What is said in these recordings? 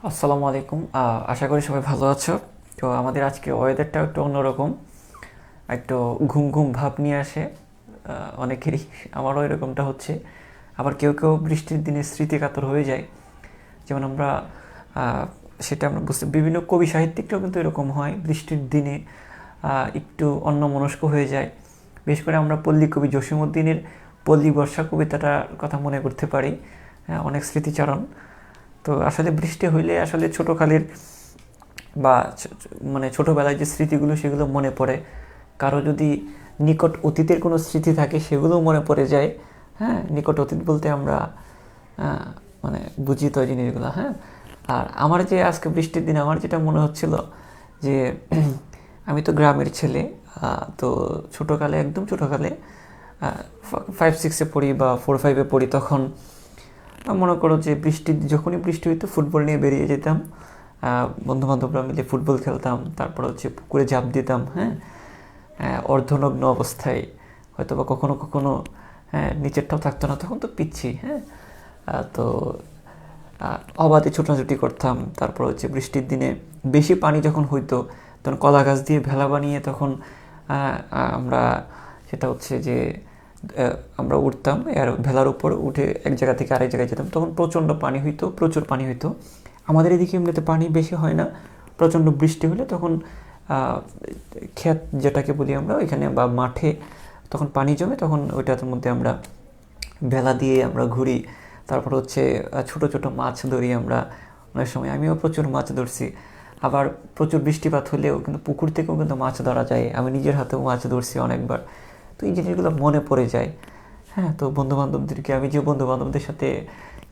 আসসালামু আলাইকুম। আশা করি সবাই ভালো আছো। তো আমাদের আজকে ওয়েদারটা একটু অন্যরকম, একটু ঘুম ঘুম ভাব নিয়ে আসে অনেকেরই। আমারও এরকমটা হচ্ছে। আবার কেউ কেউ বৃষ্টির দিনে স্মৃতিকাতর হয়ে যায়। যেমন আমরা আহ, সেটা আমরা বুঝতে, বিভিন্ন কবি সাহিত্যিকরাও কিন্তু এরকম হয়, বৃষ্টির দিনে একটু অন্যমনস্ক হয়ে যায়। বিশেষ করে আমরা পল্লী কবি জসীমউদ্দিনের পল্লী বর্ষা কবিতাটার কথা মনে করতে পারি। অনেক স্মৃতিচারণ। তো আসলে বৃষ্টি হইলে আসলে ছোটোকালের বা মানে ছোটোবেলায় যে স্মৃতিগুলো সেগুলো মনে পড়ে। কারো যদি নিকট অতীতের কোনো স্মৃতি থাকে সেগুলোও মনে পড়ে যায়। হ্যাঁ, নিকট অতীত বলতে আমরা আহ, মানে বুঝি তো এই জিনিসগুলো। হ্যাঁ, আর আমার যে আজকে বৃষ্টির দিন আমার যেটা মনে হচ্ছিল যে আমি তো গ্রামের ছেলে। তো ছোটোকালে, একদম ছোটোকালে 5-6-এ পড়ি বা 4-5-এ পড়ি, তখন মনে করো যে যখনই বৃষ্টি হইতো ফুটবল নিয়ে বেরিয়ে যেতাম। বন্ধুবান্ধবরা মিলে ফুটবল খেলতাম, তারপর হচ্ছে পুকুরে ঝাঁপ দিতাম। হ্যাঁ, অর্ধনগ্ন অবস্থায়, হয়তো বা কখনো কখনো নিচেরটাও থাকতো না, তখন তো পিচ্ছি। হ্যাঁ, তো অবাধে ছোটাছুটি করতাম। তারপর হচ্ছে বৃষ্টির দিনে বেশি পানি যখন হইতো তখন কলা গাছ দিয়ে ভেলা বানিয়ে তখন আমরা, সেটা হচ্ছে যে আমরা উঠতাম, আর ভেলার উপর উঠে এক জায়গা থেকে আরেক জায়গায় যেতাম। তখন প্রচণ্ড পানি হইতো, প্রচুর পানি হইতো। আমাদের এদিকে এমনিতে পানি বেশি হয় না। প্রচণ্ড বৃষ্টি হলে তখন ক্ষেত যেটাকে বলি আমরা ওইখানে বা মাঠে তখন পানি জমে, তখন ওইটার মধ্যে আমরা ভেলা দিয়ে আমরা ঘুরি। তারপর হচ্ছে ছোট ছোট মাছ ধরি আমরা। অনেক সময় আমিও প্রচুর মাছ ধরছি। আবার প্রচুর বৃষ্টিপাত হলেও কিন্তু পুকুর থেকেও কিন্তু মাছ ধরা যায়, আমি নিজের হাতেও মাছ ধরছি অনেকবার। তো এই জিনিসগুলো মনে পড়ে যায়। হ্যাঁ, তো বন্ধুবান্ধবদেরকে, আমি যে বন্ধুবান্ধবদের সাথে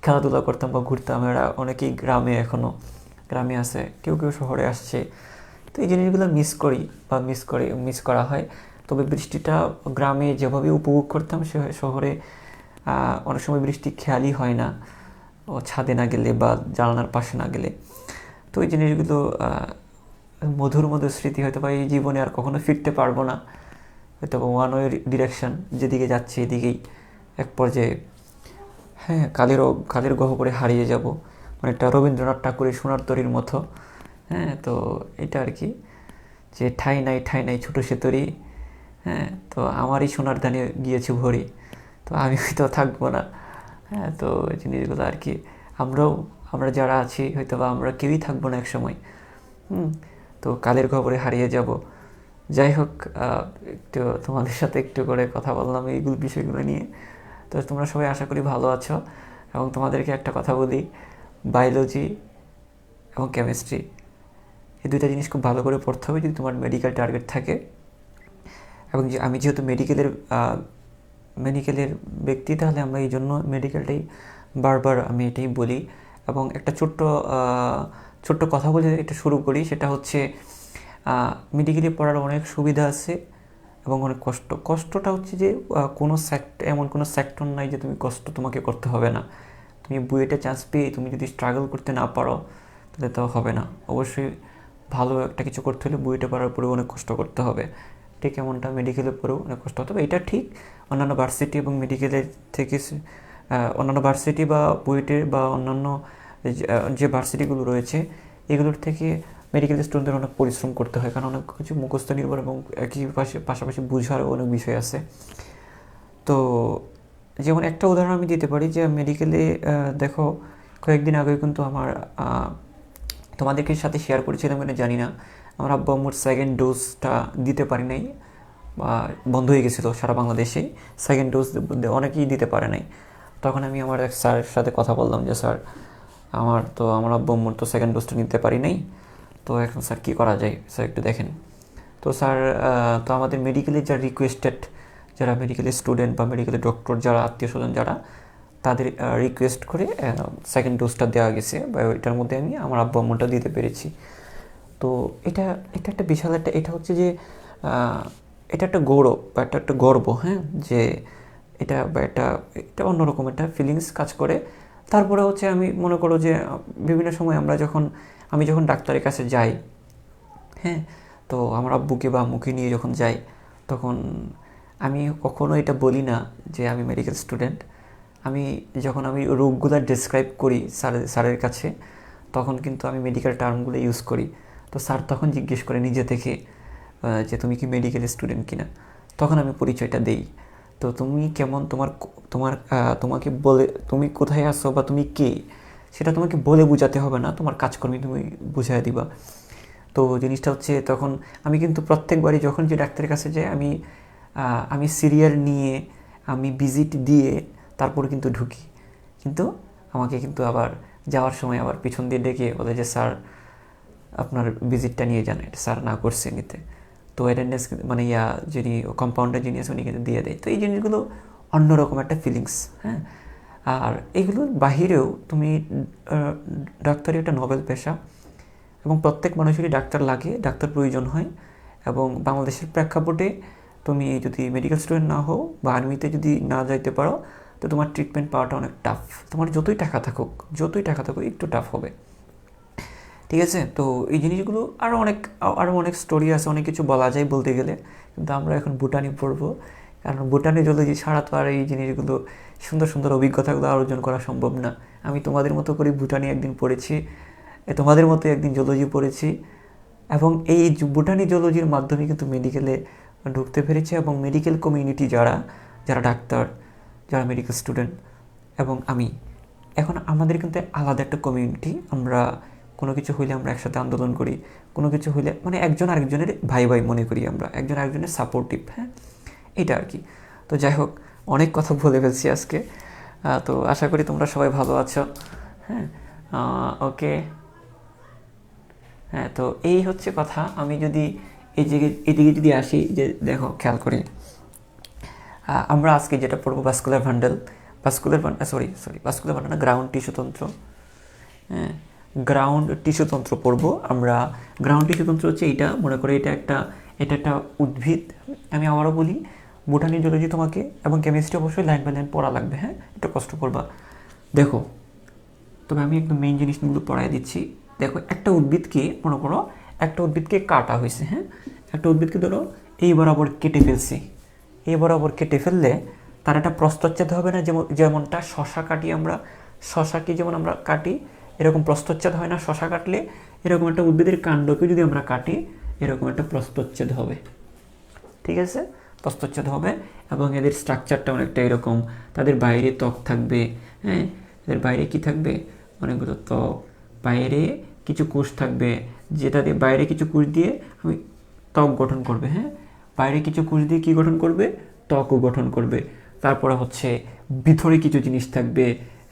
খেলাধুলা করতাম বা ঘুরতাম, এরা অনেকেই গ্রামে, এখনও গ্রামে আছে, কেউ কেউ শহরে আসছে। তো এই জিনিসগুলো মিস করি বা মিস করা হয়। তবে বৃষ্টিটা গ্রামে যেভাবে উপভোগ করতাম সে শহরে অনেক সময় বৃষ্টি খেয়ালই হয় না, ও ছাদে না গেলে বা জানালার পাশে না গেলে। তো এই জিনিসগুলো মধুর মধুর স্মৃতি, হয়তো বা এই জীবনে আর কখনো ফিরতে পারবো না। হয়তো বা ওয়ান ওয়ে ডিরেকশন, যেদিকে যাচ্ছে এদিকেই এক পর্যায়ে, হ্যাঁ, কালের গহ্বরে হারিয়ে যাব। অনেকটা রবীন্দ্রনাথ ঠাকুরের সোনার তরীর মতো। হ্যাঁ, তো এটা আর কি, যে ঠাঁই নাই ছোটো সে তরী। হ্যাঁ, তো আমারই সোনার ধানে গিয়েছে ভরি, তো আমি হয়তো থাকবো না। হ্যাঁ, তো এই জিনিসগুলো আর কি, আমরাও, আমরা যারা আছি হয়তো বা আমরা কেউই থাকবো না এক সময়। হুম, তো কালের খবরে হারিয়ে যাব। যাই হোক, একটু তোমাদের সাথে একটু করে কথা বললাম এইগুলো বিষয়গুলো নিয়ে। তো তোমরা সবাই আশা করি ভালো আছো। এবং তোমাদেরকে একটা কথা বলি, বায়োলজি এবং কেমিস্ট্রি, এই দুইটা জিনিস খুব ভালো করে পড়তে হবে যদি তোমার মেডিকেল টার্গেট থাকে। এবং যে আমি যেহেতু মেডিকেলের ব্যক্তি, তাহলে আমরা এই জন্য মেডিকেলটাই বারবার আমি এটাই বলি। এবং একটা ছোট্ট কথা বলে এটা শুরু করি, সেটা হচ্ছে মেডিকেলে পড়ার অনেক সুবিধা আছে এবং অনেক কষ্টটা হচ্ছে যে এমন কোনো সেক্টর নাই যে তুমি কষ্ট তোমাকে করতে হবে না। তুমি বুয়েটে চান্স পেয়ে তুমি যদি স্ট্রাগল করতে না পারো তাহলে তো হবে না। অবশ্যই ভালো একটা কিছু করতে হলে বুয়েটে পড়ার পরেও অনেক কষ্ট করতে হবে। ঠিক এমনটা মেডিকেলে পড়েও অনেক কষ্ট হতে হবে, এটা ঠিক। অন্যান্য ভার্সিটি এবং মেডিকেলের থেকে অন্যান্য ভার্সিটি বা বুয়েটের বা অন্যান্য যে ভার্সিটিগুলো রয়েছে এগুলোর থেকে মেডিকেল স্টুডেন্টদের অনেক পরিশ্রম করতে হয়, কারণ অনেক কিছু মুখস্থ নির্ভর এবং একই পাশাপাশি বুঝারও অনেক বিষয় আছে। তো যেমন একটা উদাহরণ আমি দিতে পারি যে মেডিকেলে দেখো, কয়েকদিন আগে কিন্তু আমার তোমাদেরকে সাথে শেয়ার করেছিলাম কিনা জানি না, আমার আব্বু আম্মুর সেকেন্ড ডোজটা দিতে পারি নাই, বা বন্ধ হয়ে গেছিলো সারা বাংলাদেশেই। সেকেন্ড ডোজ অনেকেই দিতে পারে নাই। তখন আমি আমার এক স্যারের সাথে কথা বললাম যে স্যার, আমার আব্বু আম্মুর তো সেকেন্ড ডোজটা নিতে পারি নাই, তো এখন স্যার কী করা যায়, স্যার একটু দেখেন। তো স্যার, তো আমাদের মেডিকেলে যারা রিকোয়েস্টেড, যারা মেডিকেলের স্টুডেন্ট বা মেডিকেলের ডক্টর, যারা আত্মীয় স্বজন যারা, তাদের রিকোয়েস্ট করে সেকেন্ড ডোজটা দেওয়া গেছে, বা এটার মধ্যে আমি আমার আব্বু আম্মুটা দিতে পেরেছি। তো এটা এটা একটা বিশাল একটা, এটা হচ্ছে যে আহ, এটা একটা গৌরব বা এটা একটা গর্ব। হ্যাঁ, যে এটা বা এটা এটা অন্যরকম একটা ফিলিংস কাজ করে। তারপরে হচ্ছে আমি মনে করো যে বিভিন্ন সময় আমি যখন ডাক্তারের কাছে যাই, হ্যাঁ, তো আমার আব্বুকে বা আম্মুকে নিয়ে যখন যাই, তখন আমি কখনো এটা বলি না যে আমি মেডিকেল স্টুডেন্ট। আমি যখন আমি রোগগুলো ডেসক্রাইব করি স্যারের কাছে, তখন কিন্তু আমি মেডিকেল টার্মগুলো ইউজ করি। তো স্যার তখন জিজ্ঞেস করে নিজে থেকে যে তুমি কি মেডিকেল স্টুডেন্ট কিনা। তখন আমি পরিচয়টা দেই। তো তুমি কেমন, তোমার তোমার তোমাকে বলে তুমি কোথায় আসো বা তুমি কে, সেটা তোমাকে বলে বোঝাতে হবে না, তোমার কাজকর্মে তুমি বুঝাই দিবা। তো জিনিসটা হচ্ছে, তখন আমি কিন্তু প্রত্যেকবারই যখন যে ডাক্তারের কাছে যাই, আমি সিরিয়াল নিয়ে, আমি ভিজিট দিয়ে তারপর কিন্তু ঢুকি। কিন্তু আমাকে কিন্তু আবার যাওয়ার সময় আবার পিছন দিয়ে ডেকে বলে যে স্যার আপনার ভিজিটটা নিয়ে যান, এটা স্যার না করছে নিতে। তো অ্যাটেন্ডেন্স মানে যিনি কম্পাউন্ডার যিনি আছে উনি কিন্তু দিয়ে দেয়। তো এই জিনিসগুলো অন্যরকম একটা ফিলিংস। হ্যাঁ, আর এগুলোর বাহিরেও তুমি ডাক্তারি একটা নোবেল পেশা, এবং প্রত্যেক মানুষেরই ডাক্তার লাগে, ডাক্তার প্রয়োজন হয়। এবং বাংলাদেশের প্রেক্ষাপটে তুমি যদি মেডিকেল স্টুডেন্ট না হও বা আর্মিতে যদি না যাইতে পারো, তো তোমার ট্রিটমেন্ট পাওয়াটা অনেক টাফ। তোমার যতই টাকা থাকুক একটু টাফ হবে। ঠিক আছে? তো এই জিনিসগুলো আরও অনেক স্টোরি আছে, অনেক কিছু বলা যায় বলতে গেলে, কিন্তু আমরা এখন বুটানি পড়বো। কারণ বুটানি জলজি ছাড়া তো আর এই জিনিসগুলো, সুন্দর সুন্দর অভিজ্ঞতাগুলো অর্জন করা সম্ভব না। আমি তোমাদের মতো করে বুটানি একদিন পড়েছি, তোমাদের মতো একদিন জলজি পড়েছি, এবং এই বুটানি জলজির মাধ্যমে কিন্তু মেডিকেলে ঢুকতে পেরেছি। এবং মেডিকেল কমিউনিটি যারা ডাক্তার, যারা মেডিকেল স্টুডেন্ট এবং আমি, এখন আমাদের কিন্তু আলাদা একটা কমিউনিটি। আমরা কোনো কিছু হইলে আমরা একসাথে আন্দোলন করি, কোনো কিছু হইলে মানে একজন আরেকজনের ভাই ভাই মনে করি আমরা, একজন আরেকজনের সাপোর্টিভ। হ্যাঁ, এটা আর কি। তো যাই হোক, অনেক কথা বলে ফেলছি আজকে। তো আশা করি তোমরা সবাই ভালো আছো। হ্যাঁ, ওকে। হ্যাঁ, তো এই হচ্ছে কথা। আমি যদি এদিকে যদি আসি, যে দেখো খেয়াল করি, আমরা আজকে যেটা পড়বো ভাস্কুলার বান্ডেল, ভাস্কুলার বান্ডেল না, গ্রাউন্ড টিস্যুতন্ত্র। হ্যাঁ, গ্রাউন্ড টিস্যুতন্ত্র পড়বো আমরা। গ্রাউন্ড টিস্যুতন্ত্র হচ্ছে এইটা, মনে করে এটা একটা উদ্ভিদ। আমি আবারও বলি, বোটানি জুলজি তোমাকে এবং কেমিস্ট্রি অবশ্যই লাইন বাই লাইন পড়া লাগবে। হ্যাঁ, একটু কষ্ট করবা। দেখো, তবে আমি একদম মেইন জিনিসগুলো পড়াই দিচ্ছি। দেখো, একটা উদ্ভিদকে মনে করো, একটা উদ্ভিদকে কাটা হয়েছে। হ্যাঁ, একটা উদ্ভিদকে ধরো এই বরাবর কেটে ফেলছি। এই বরাবর কেটে ফেললে তার একটা প্রস্থচ্ছেদ হবে না? যেমনটা শশা কাটি আমরা, শশাকে যেমন আমরা কাটি, এরকম প্রস্থচ্ছেদ হয় না শশা কাটলে? এরকম একটা উদ্ভিদের কাণ্ডকে যদি আমরা কাটি, এরকম একটা প্রস্থচ্ছেদ হবে। ঠিক আছে, প্রস্থচ্ছেদ হবে। এবং এদের স্ট্রাকচারটা অনেকটা এরকম। তাদের বাইরে ত্বক থাকবে। হ্যাঁ, এদের বাইরে কি থাকবে? অনেকগুলো ত্বক, বাইরে কিছু কোষ থাকবে, যেটা দিয়ে বাইরে কিছু কোষ দিয়ে আমি ত্বক গঠন করবে। হ্যাঁ, বাইরে কিছু কোষ দিয়ে কী গঠন করবে? ত্বকও গঠন করবে। তারপরে হচ্ছে ভিতরে কিছু জিনিস থাকবে।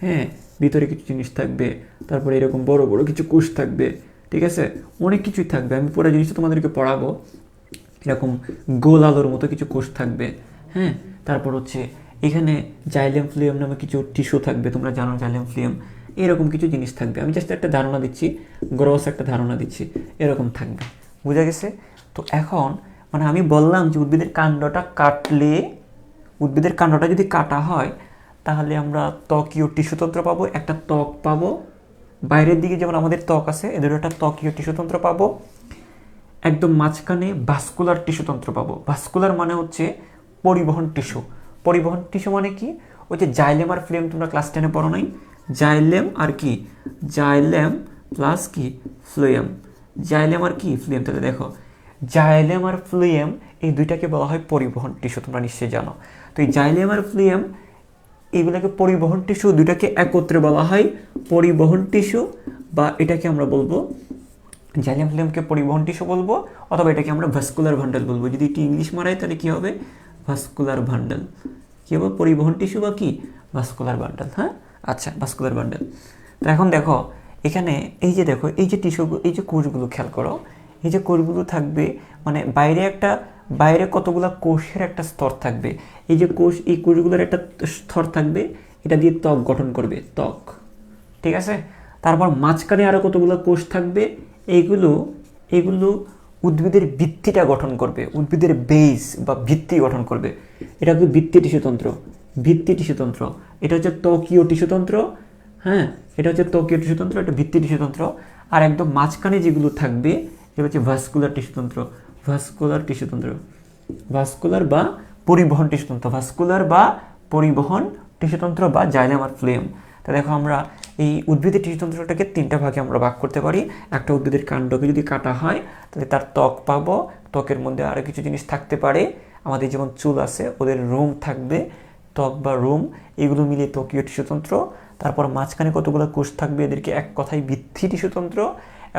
হ্যাঁ, ভিতরে কিছু জিনিস থাকবে। তারপরে এরকম বড় বড় কিছু কোষ থাকবে। ঠিক আছে, অনেক কিছুই থাকবে। আমি পুরো জিনিসটা তোমাদেরকে পড়াবো। এরকম গোল আলোর মতো কিছু কোষ থাকবে। হ্যাঁ, তারপর হচ্ছে এখানে জাইলেম ফ্লুয়েম নামে কিছু টিস্যু থাকবে, তোমরা জানো জাইলেম ফ্লুয়েম। এরকম কিছু জিনিস থাকবে। আমি জাস্ট একটা ধারণা দিচ্ছি, গ্রস একটা ধারণা দিচ্ছি, এরকম থাকবে। বুঝা গেছে? তো এখন মানে আমি বললাম যে উদ্ভিদের কাণ্ডটা যদি কাটা হয়, তাহলে আমরা ত্বকীয় টিস্যুতন্ত্র পাবো, একটা ত্বক পাবো। বাইরের দিকে যেমন আমাদের ত্বক আছে, এদের একটা ত্বকীয় টিস্যুতন্ত্র পাবো। একদম মাঝখানে ভাস্কুলার টিস্যুতন্ত্র পাবো। ভাস্কুলার মানে হচ্ছে পরিবহন টিস্যু। পরিবহন টিস্যু মানে কি? ওই যে জাইলেম আর ফ্লেম, তোমরা ক্লাস 10-এ পড়ো নাই? জাইলেম আর কি? জাইলেম প্লাস কি? ফ্লুয়েম। জাইলেম আর কি? ফ্লুয়েম। তাহলে দেখো, জাইলেম আর ফ্লুয়েম এই দুইটাকে বলা হয় পরিবহন টিস্যু, তোমরা নিশ্চয়ই জানো। তো এই জাইলেম আর ফ্লুয়েম এইগুলোকে পরিবহন টিস্যু, দুইটাকে একত্রে বলা হয় পরিবহন টিস্যু, বা এটাকে আমরা বলবো জাইলেম ফ্লুয়েমকে পরিবহন টিস্যু বলবো, অথবা এটাকে আমরা ভাস্কুলার বান্ডেল বলবো। যদি একটু ইংলিশ মারাই তাহলে কী হবে? Vascular bundle. কী হবে? পরিবহন টিস্যু বা কি? Vascular bundle. হ্যাঁ, আচ্ছা, ভাস্কুলার বান্ডেল। তো এখন দেখো, এখানে এই যে দেখো, এই যে টিস্যুগুলো, এই যে কোষগুলো খেয়াল করো, এই যে কোষগুলো থাকবে, মানে বাইরে কতগুলো কোষের একটা স্তর থাকবে। এই যে কোষ, এই কোষগুলোর একটা স্তর থাকবে, এটা দিয়ে ত্বক গঠন করবে, ত্বক। ঠিক আছে, তারপর মাঝখানে আরও কতগুলো কোষ থাকবে, এইগুলো উদ্ভিদের ভিত্তিটা গঠন করবে, উদ্ভিদের বেস বা ভিত্তি গঠন করবে। এটা হচ্ছে ভিত্তি টিস্যুতন্ত্র। এটা হচ্ছে ত্বকীয় টিস্যুতন্ত্র। হ্যাঁ, এটা হচ্ছে ত্বকীয় টিস্যুতন্ত্র, এটা ভিত্তি টিস্যুতন্ত্র। আর একদম মাঝখানে যেগুলো থাকবে, এটা হচ্ছে ভাস্কুলার টিস্যুতন্ত্র। ভাস্কুলার বা পরিবহন টিস্যুতন্ত্র। টিস্যুতন্ত্র বা জাইলেম আর ফ্লেম। তা দেখো আমরা এই উদ্ভিদের টিস্যুতন্ত্রটাকে 3টা ভাগে আমরা ভাগ করতে পারি। একটা উদ্ভিদের কাণ্ডকে যদি কাটা হয় তাহলে তার ত্বক পাবো, ত্বকের মধ্যে আরও কিছু জিনিস থাকতে পারে, আমাদের যেমন চুল আছে ওদের রোম থাকবে, ত্বক বা রোম, এগুলো মিলিয়ে ত্বকীয় টিস্যুতন্ত্র। তারপর মাঝখানে কতগুলো কোষ থাকবে, এদেরকে এক কথায় বৃদ্ধি টিস্যুতন্ত্র।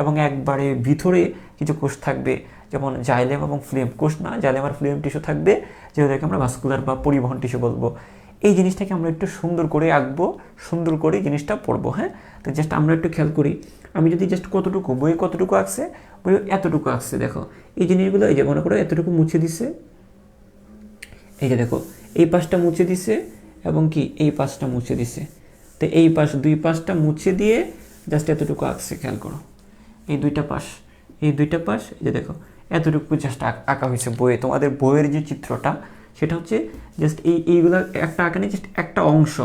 এবং একবারে ভিতরে কিছু কোষ থাকবে, যেমন জাইলেম এবং ফ্লেম, কোষ না জাইলেম আর ফ্লেম টিস্যু থাকবে, যেটাকে আমরা ভাস্কুলার বা পরিবহন টিস্যু বলবো। এই জিনিসটাকে আমরা একটু সুন্দর করে আঁকবো, সুন্দর করে জিনিসটা পড়বো। হ্যাঁ, তো জাস্ট আমরা একটু খেয়াল করি, আমি যদি জাস্ট কতটুকু বইয়ে কতটুকু আঁকছে, বইয়ে এতটুকু আঁকছে। দেখো এই জিনিসগুলো, এই যে মনে করো এতটুকু মুছে দিছে, এই যে দেখো এই পাশটা মুছে দিছে এবং কি এই পাশটা মুছে দিছে। তো এই পাশ, দুই পাশটা মুছে দিয়ে জাস্ট এতটুকু আঁকছে, খেয়াল করো এই দুইটা পাশ, এই দুইটা পাশ, এই যে দেখো এতটুকু জাস্ট আঁকা হয়েছে বইয়ে। তোমাদের বইয়ের যে চিত্রটা সেটা হচ্ছে জাস্ট এইগুলো একটা আঁকা নেই, জাস্ট একটা অংশ।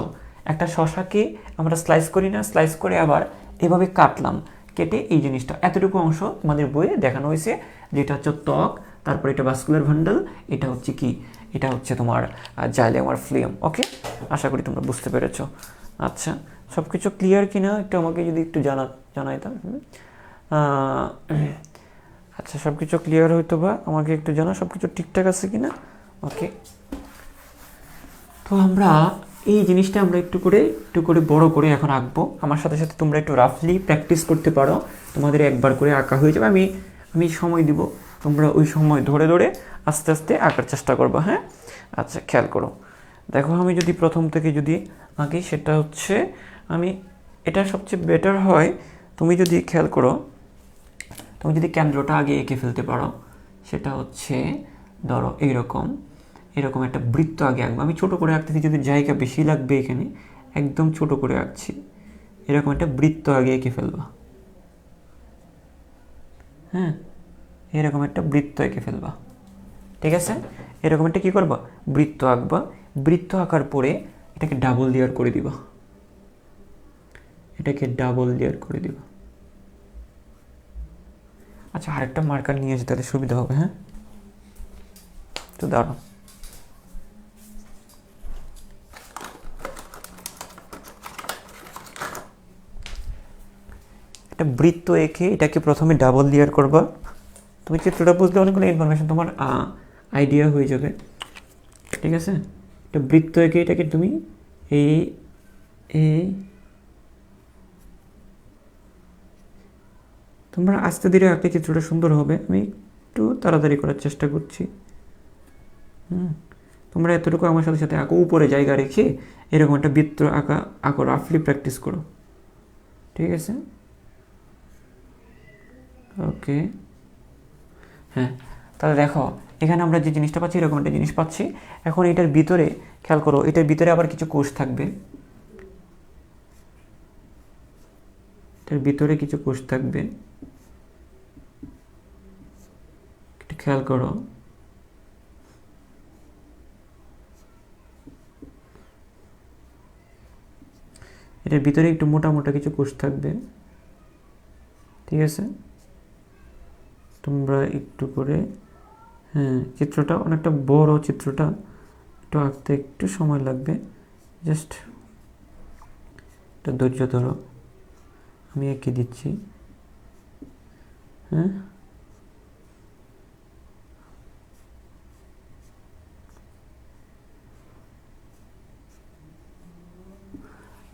একটা শশাকে আমরা স্লাইস করি না, স্লাইস করে আবার এভাবে কাটলাম, কেটে এই জিনিসটা এতটুকু অংশ তোমাদের বইয়ে দেখানো হয়েছে, যেটা হচ্ছে ত্বক, তারপর এটা ভাস্কুলার বান্ডল, এটা হচ্ছে কি, এটা হচ্ছে তোমার জাইলেম আর ফ্লেম। ওকে, আশা করি তোমরা বুঝতে পেরেছো। আচ্ছা, সব কিছু ক্লিয়ার কিনা একটু আমাকে যদি একটু জানাইতাম। আচ্ছা, সব কিছু ক্লিয়ার হয়তো বা আমাকে একটু জানা, সব কিছু ঠিকঠাক আছে কিনা। ওকে, তো আমরা এই জিনিসটা আমরা একটু করে বড় করে এখন আঁকবো। আমার সাথে সাথে তোমরা একটু রাফলি প্র্যাকটিস করতে পারো, তোমাদের একবার করে আঁকা হয়ে যাবে। আমি সময় দিব, তোমরা ওই সময় ধরে ধরে আস্তে আস্তে আঁকার চেষ্টা করবো। হ্যাঁ, আচ্ছা খেয়াল করো, দেখো আমি যদি প্রথম থেকে যদি আঁকি, সেটা হচ্ছে আমি, এটা সবচেয়ে বেটার হয় তুমি যদি খেয়াল করো, তুমি যদি কেন্দ্রটা আগে এঁকে ফেলতে পারো, সেটা হচ্ছে ধরো এইরকম, এরকম একটা বৃত্ত আগে আঁকবো। আমি ছোটো করে আঁকতেছি, যদি জায়গা বেশি লাগবে এখানে একদম ছোট করে আঁকছি। এরকম একটা বৃত্ত আগে এঁকে ফেলবা। হ্যাঁ, এরকম একটা বৃত্ত এঁকে ফেলবা, ঠিক আছে। এরকম একটা কী করবা, বৃত্ত আঁকবা। বৃত্ত আঁকার পরে এটাকে ডাবল লেয়ার করে দিবা, এটাকে ডাবল লেয়ার করে দিবা। আচ্ছা, আরেকটা মার্কার নিয়ে এসে তাহলে সুবিধা হবে। হ্যাঁ, তো দাঁড়াও, একটা বৃত্ত এঁকে এটাকে প্রথমে ডাবল লেয়ার করবা। তুমি চিত্রটা বুঝলে অনেকগুলো ইনফরমেশন তোমার আইডিয়া হয়ে যাবে, ঠিক আছে। একটা বৃত্ত এঁকে এটাকে তুমি এই এই তোমরা আস্তে ধীরে আঁকলে চিত্রটা সুন্দর হবে। আমি একটু তাড়াতাড়ি করার চেষ্টা করছি। তোমরা এতটুকু আমার সাথে সাথে আঁকো, উপরে জায়গা রেখে এরকম একটা বৃত্ত আঁকো, রাফলি প্র্যাকটিস করো, ঠিক আছে। ওকে, হ্যাঁ, তাহলে দেখো এখানে আমরা যে জিনিসটা পাচ্ছি, এরকম একটা জিনিস পাচ্ছি। এখন এটার ভিতরে খেয়াল করো, এটার ভিতরে আবার কিছু কোষ থাকবে, এটার ভিতরে কিছু কোষ থাকবে, একটু খেয়াল করো। এটার ভিতরে একটু মোটা মোটা কিছু কোষ থাকবে, ঠিক আছে। তোমরা একটু করে, হ্যাঁ, চিত্রটা অনেকটা বড়, চিত্রটা একটু আঁকতে একটু সময় লাগবে, জাস্ট একটু ধৈর্য ধরো, আমি এঁকে দিচ্ছি। হ্যাঁ,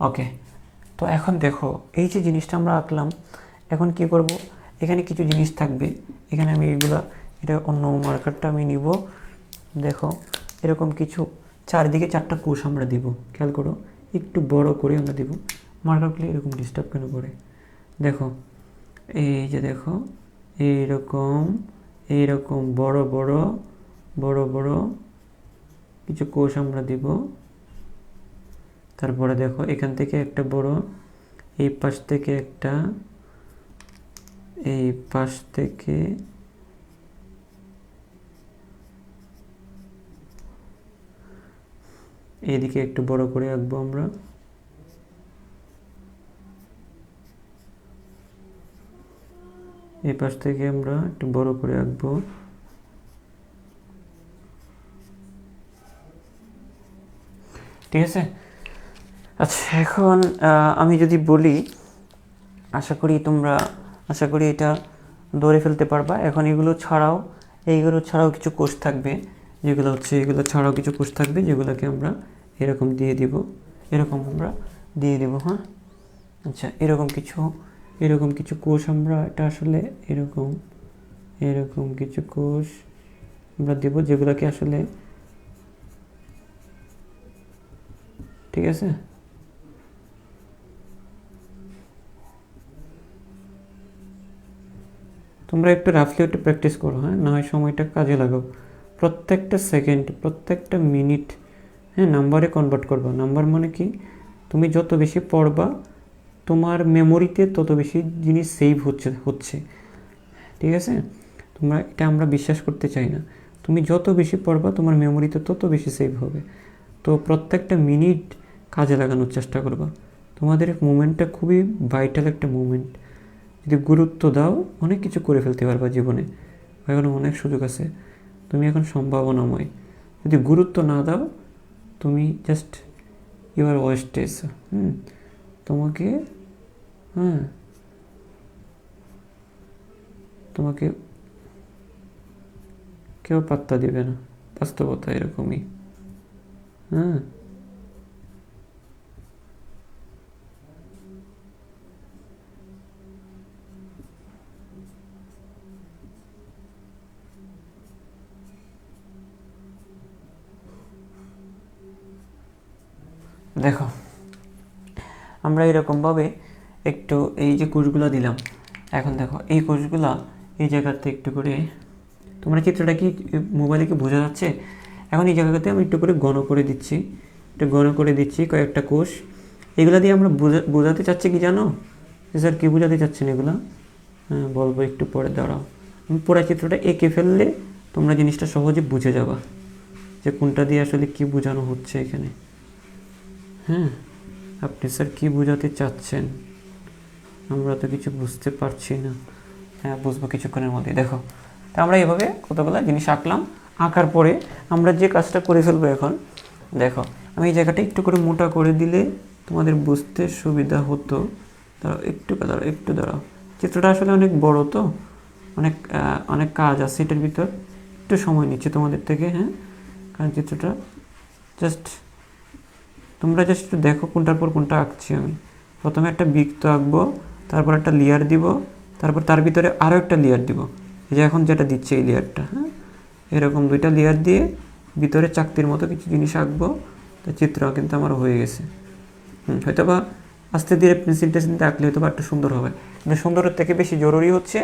ওকে, তো এখন দেখো এই যে জিনিসটা আমরা আঁকলাম, এখন কি করব, এখানে কিছু জিনিস থাকবে, এখানে আমি এগুলা, এটা অন্য মার্কারটা আমি নিব। দেখো এরকম কিছু চারিদিকে 4টা কোষ আমরা দিব, খেয়াল করো, একটু বড় করে আমরা দিব। মার্কারগুলো এরকম ডিস্টার্ব কেন করে, দেখো এই যে দেখো এইরকম এইরকম বড় বড় বড় বড় কিছু কোষ আমরা দিব। তারপরে দেখো এখান থেকে একটা বড়, এই পাশ থেকে একটা, এই পাশ থেকে এইদিকে একটু বড় করে আঁকবো আমরা। এই পাশ থেকে আমরা একটু বড় করে আঁকবো। ঠিক আছে, আচ্ছা, এখন আমি যদি বলি, আশা করি এটা ধরে ফেলতে পারবা। এখন এইগুলো ছাড়াও কিছু কোষ থাকবে, এগুলো ছাড়াও কিছু কোষ থাকবে যেগুলোকে আমরা এরকম দিয়ে দিব, হ্যাঁ। আচ্ছা, এরকম কিছু কোষ আমরা, এটা আসলে এরকম কিছু কোষ আমরা দেব যেগুলোকে আসলে, ঠিক আছে। তোমরা একটু রাফলি একটু প্র্যাকটিস করো, হ্যাঁ, না হয় সময়টা কাজে লাগাও। প্রত্যেকটা সেকেন্ড, প্রত্যেকটা মিনিট, হ্যাঁ, নাম্বারে কনভার্ট করবা। নাম্বার মানে কি, তুমি যত বেশি পড়বা তোমার মেমোরিতে তত বেশি জিনিস সেভ হচ্ছে, ঠিক আছে। এটা আমরা বিশ্বাস করতে চাই না। তুমি যত বেশি পড়বা তোমার মেমোরিতে তত বেশি সেভ হবে। তো প্রত্যেকটা মিনিট কাজে লাগানোর চেষ্টা করবা। তোমাদের মুমেন্টটা খুবই ভাইটাল একটা মুমেন্ট। যদি গুরুত্ব দাও অনেক কিছু করে ফেলতে পারবা জীবনে, এখনো অনেক সুযোগ আছে। তুমি এখন সম্ভাবনাময়। যদি গুরুত্ব না দাও তুমি জাস্ট ইউর ওয়েস্টেজ। তোমাকে হ্যাঁ তোমাকে কেউ পাত্তা দিবে না, বাস্তবতা এরকমই। হ্যাঁ, দেখো আমরা এরকমভাবে একটু এই যে কোষগুলো দিলাম, এখন দেখো এই কোষগুলা এই জায়গাতে একটু করে, তোমরা চিত্রটা কি মোবাইলে কি বোঝা যাচ্ছে? এখন এই জায়গাতে আমি একটু করে ঘন করে দিচ্ছি কয়েকটা কোষ। এগুলা দিয়ে আমরা বোঝাতে চাচ্ছি কি জানো? স্যার কী বোঝাতে চাচ্ছেন এগুলা? হ্যাঁ, বলবো একটু পরে, দাঁড়াও। আমি পুরো চিত্রটা এঁকে ফেললে তোমরা জিনিসটা সহজে বুঝে যাবা যে কোনটা দিয়ে আসলে কি বোঝানো হচ্ছে এখানে। হ্যাঁ, আপনি স্যার কি বোঝাতে চাচ্ছেন? আমরা তো কিছু বুঝতে পারছি না। হ্যাঁ, বুঝবো কিছুক্ষণের মধ্যে। দেখো, তা আমরা এভাবে কতগুলো জিনিস আঁকলাম। আঁকার পরে আমরা যে কাজটা করে ফেলবো এখন, দেখো আমি এই জায়গাটা একটু করে মোটা করে দিলে তোমাদের বুঝতে সুবিধা হতো। একটু দাঁড়াও। চিত্রটা আসলে অনেক বড়, তো অনেক কাজ আছে এটার ভিতর, একটু সময় নিচ্ছে তোমাদের থেকে। হ্যাঁ, কারণ চিত্রটা তোমরা জাস্ট একটু দেখো কোনটার পর কোনটা আঁকছি আমি। প্রথমে একটা বৃত্ত আঁকবো, তারপর একটা লেয়ার দিব, তারপর তার ভিতরে আরও একটা লেয়ার দিব। এই যে এখন যেটা দিচ্ছে এই লেয়ারটা, হ্যাঁ, এরকম দুইটা লেয়ার দিয়ে ভিতরে চাকতির মতো কিছু জিনিস আঁকবো। তো চিত্র কিন্তু আমার হয়ে গেছে। হয়তো বা আস্তে ধীরে পেন্সিলটা আঁকলে হয়তো বা একটু সুন্দর হবে, কিন্তু সুন্দরের থেকে বেশি জরুরি হচ্ছে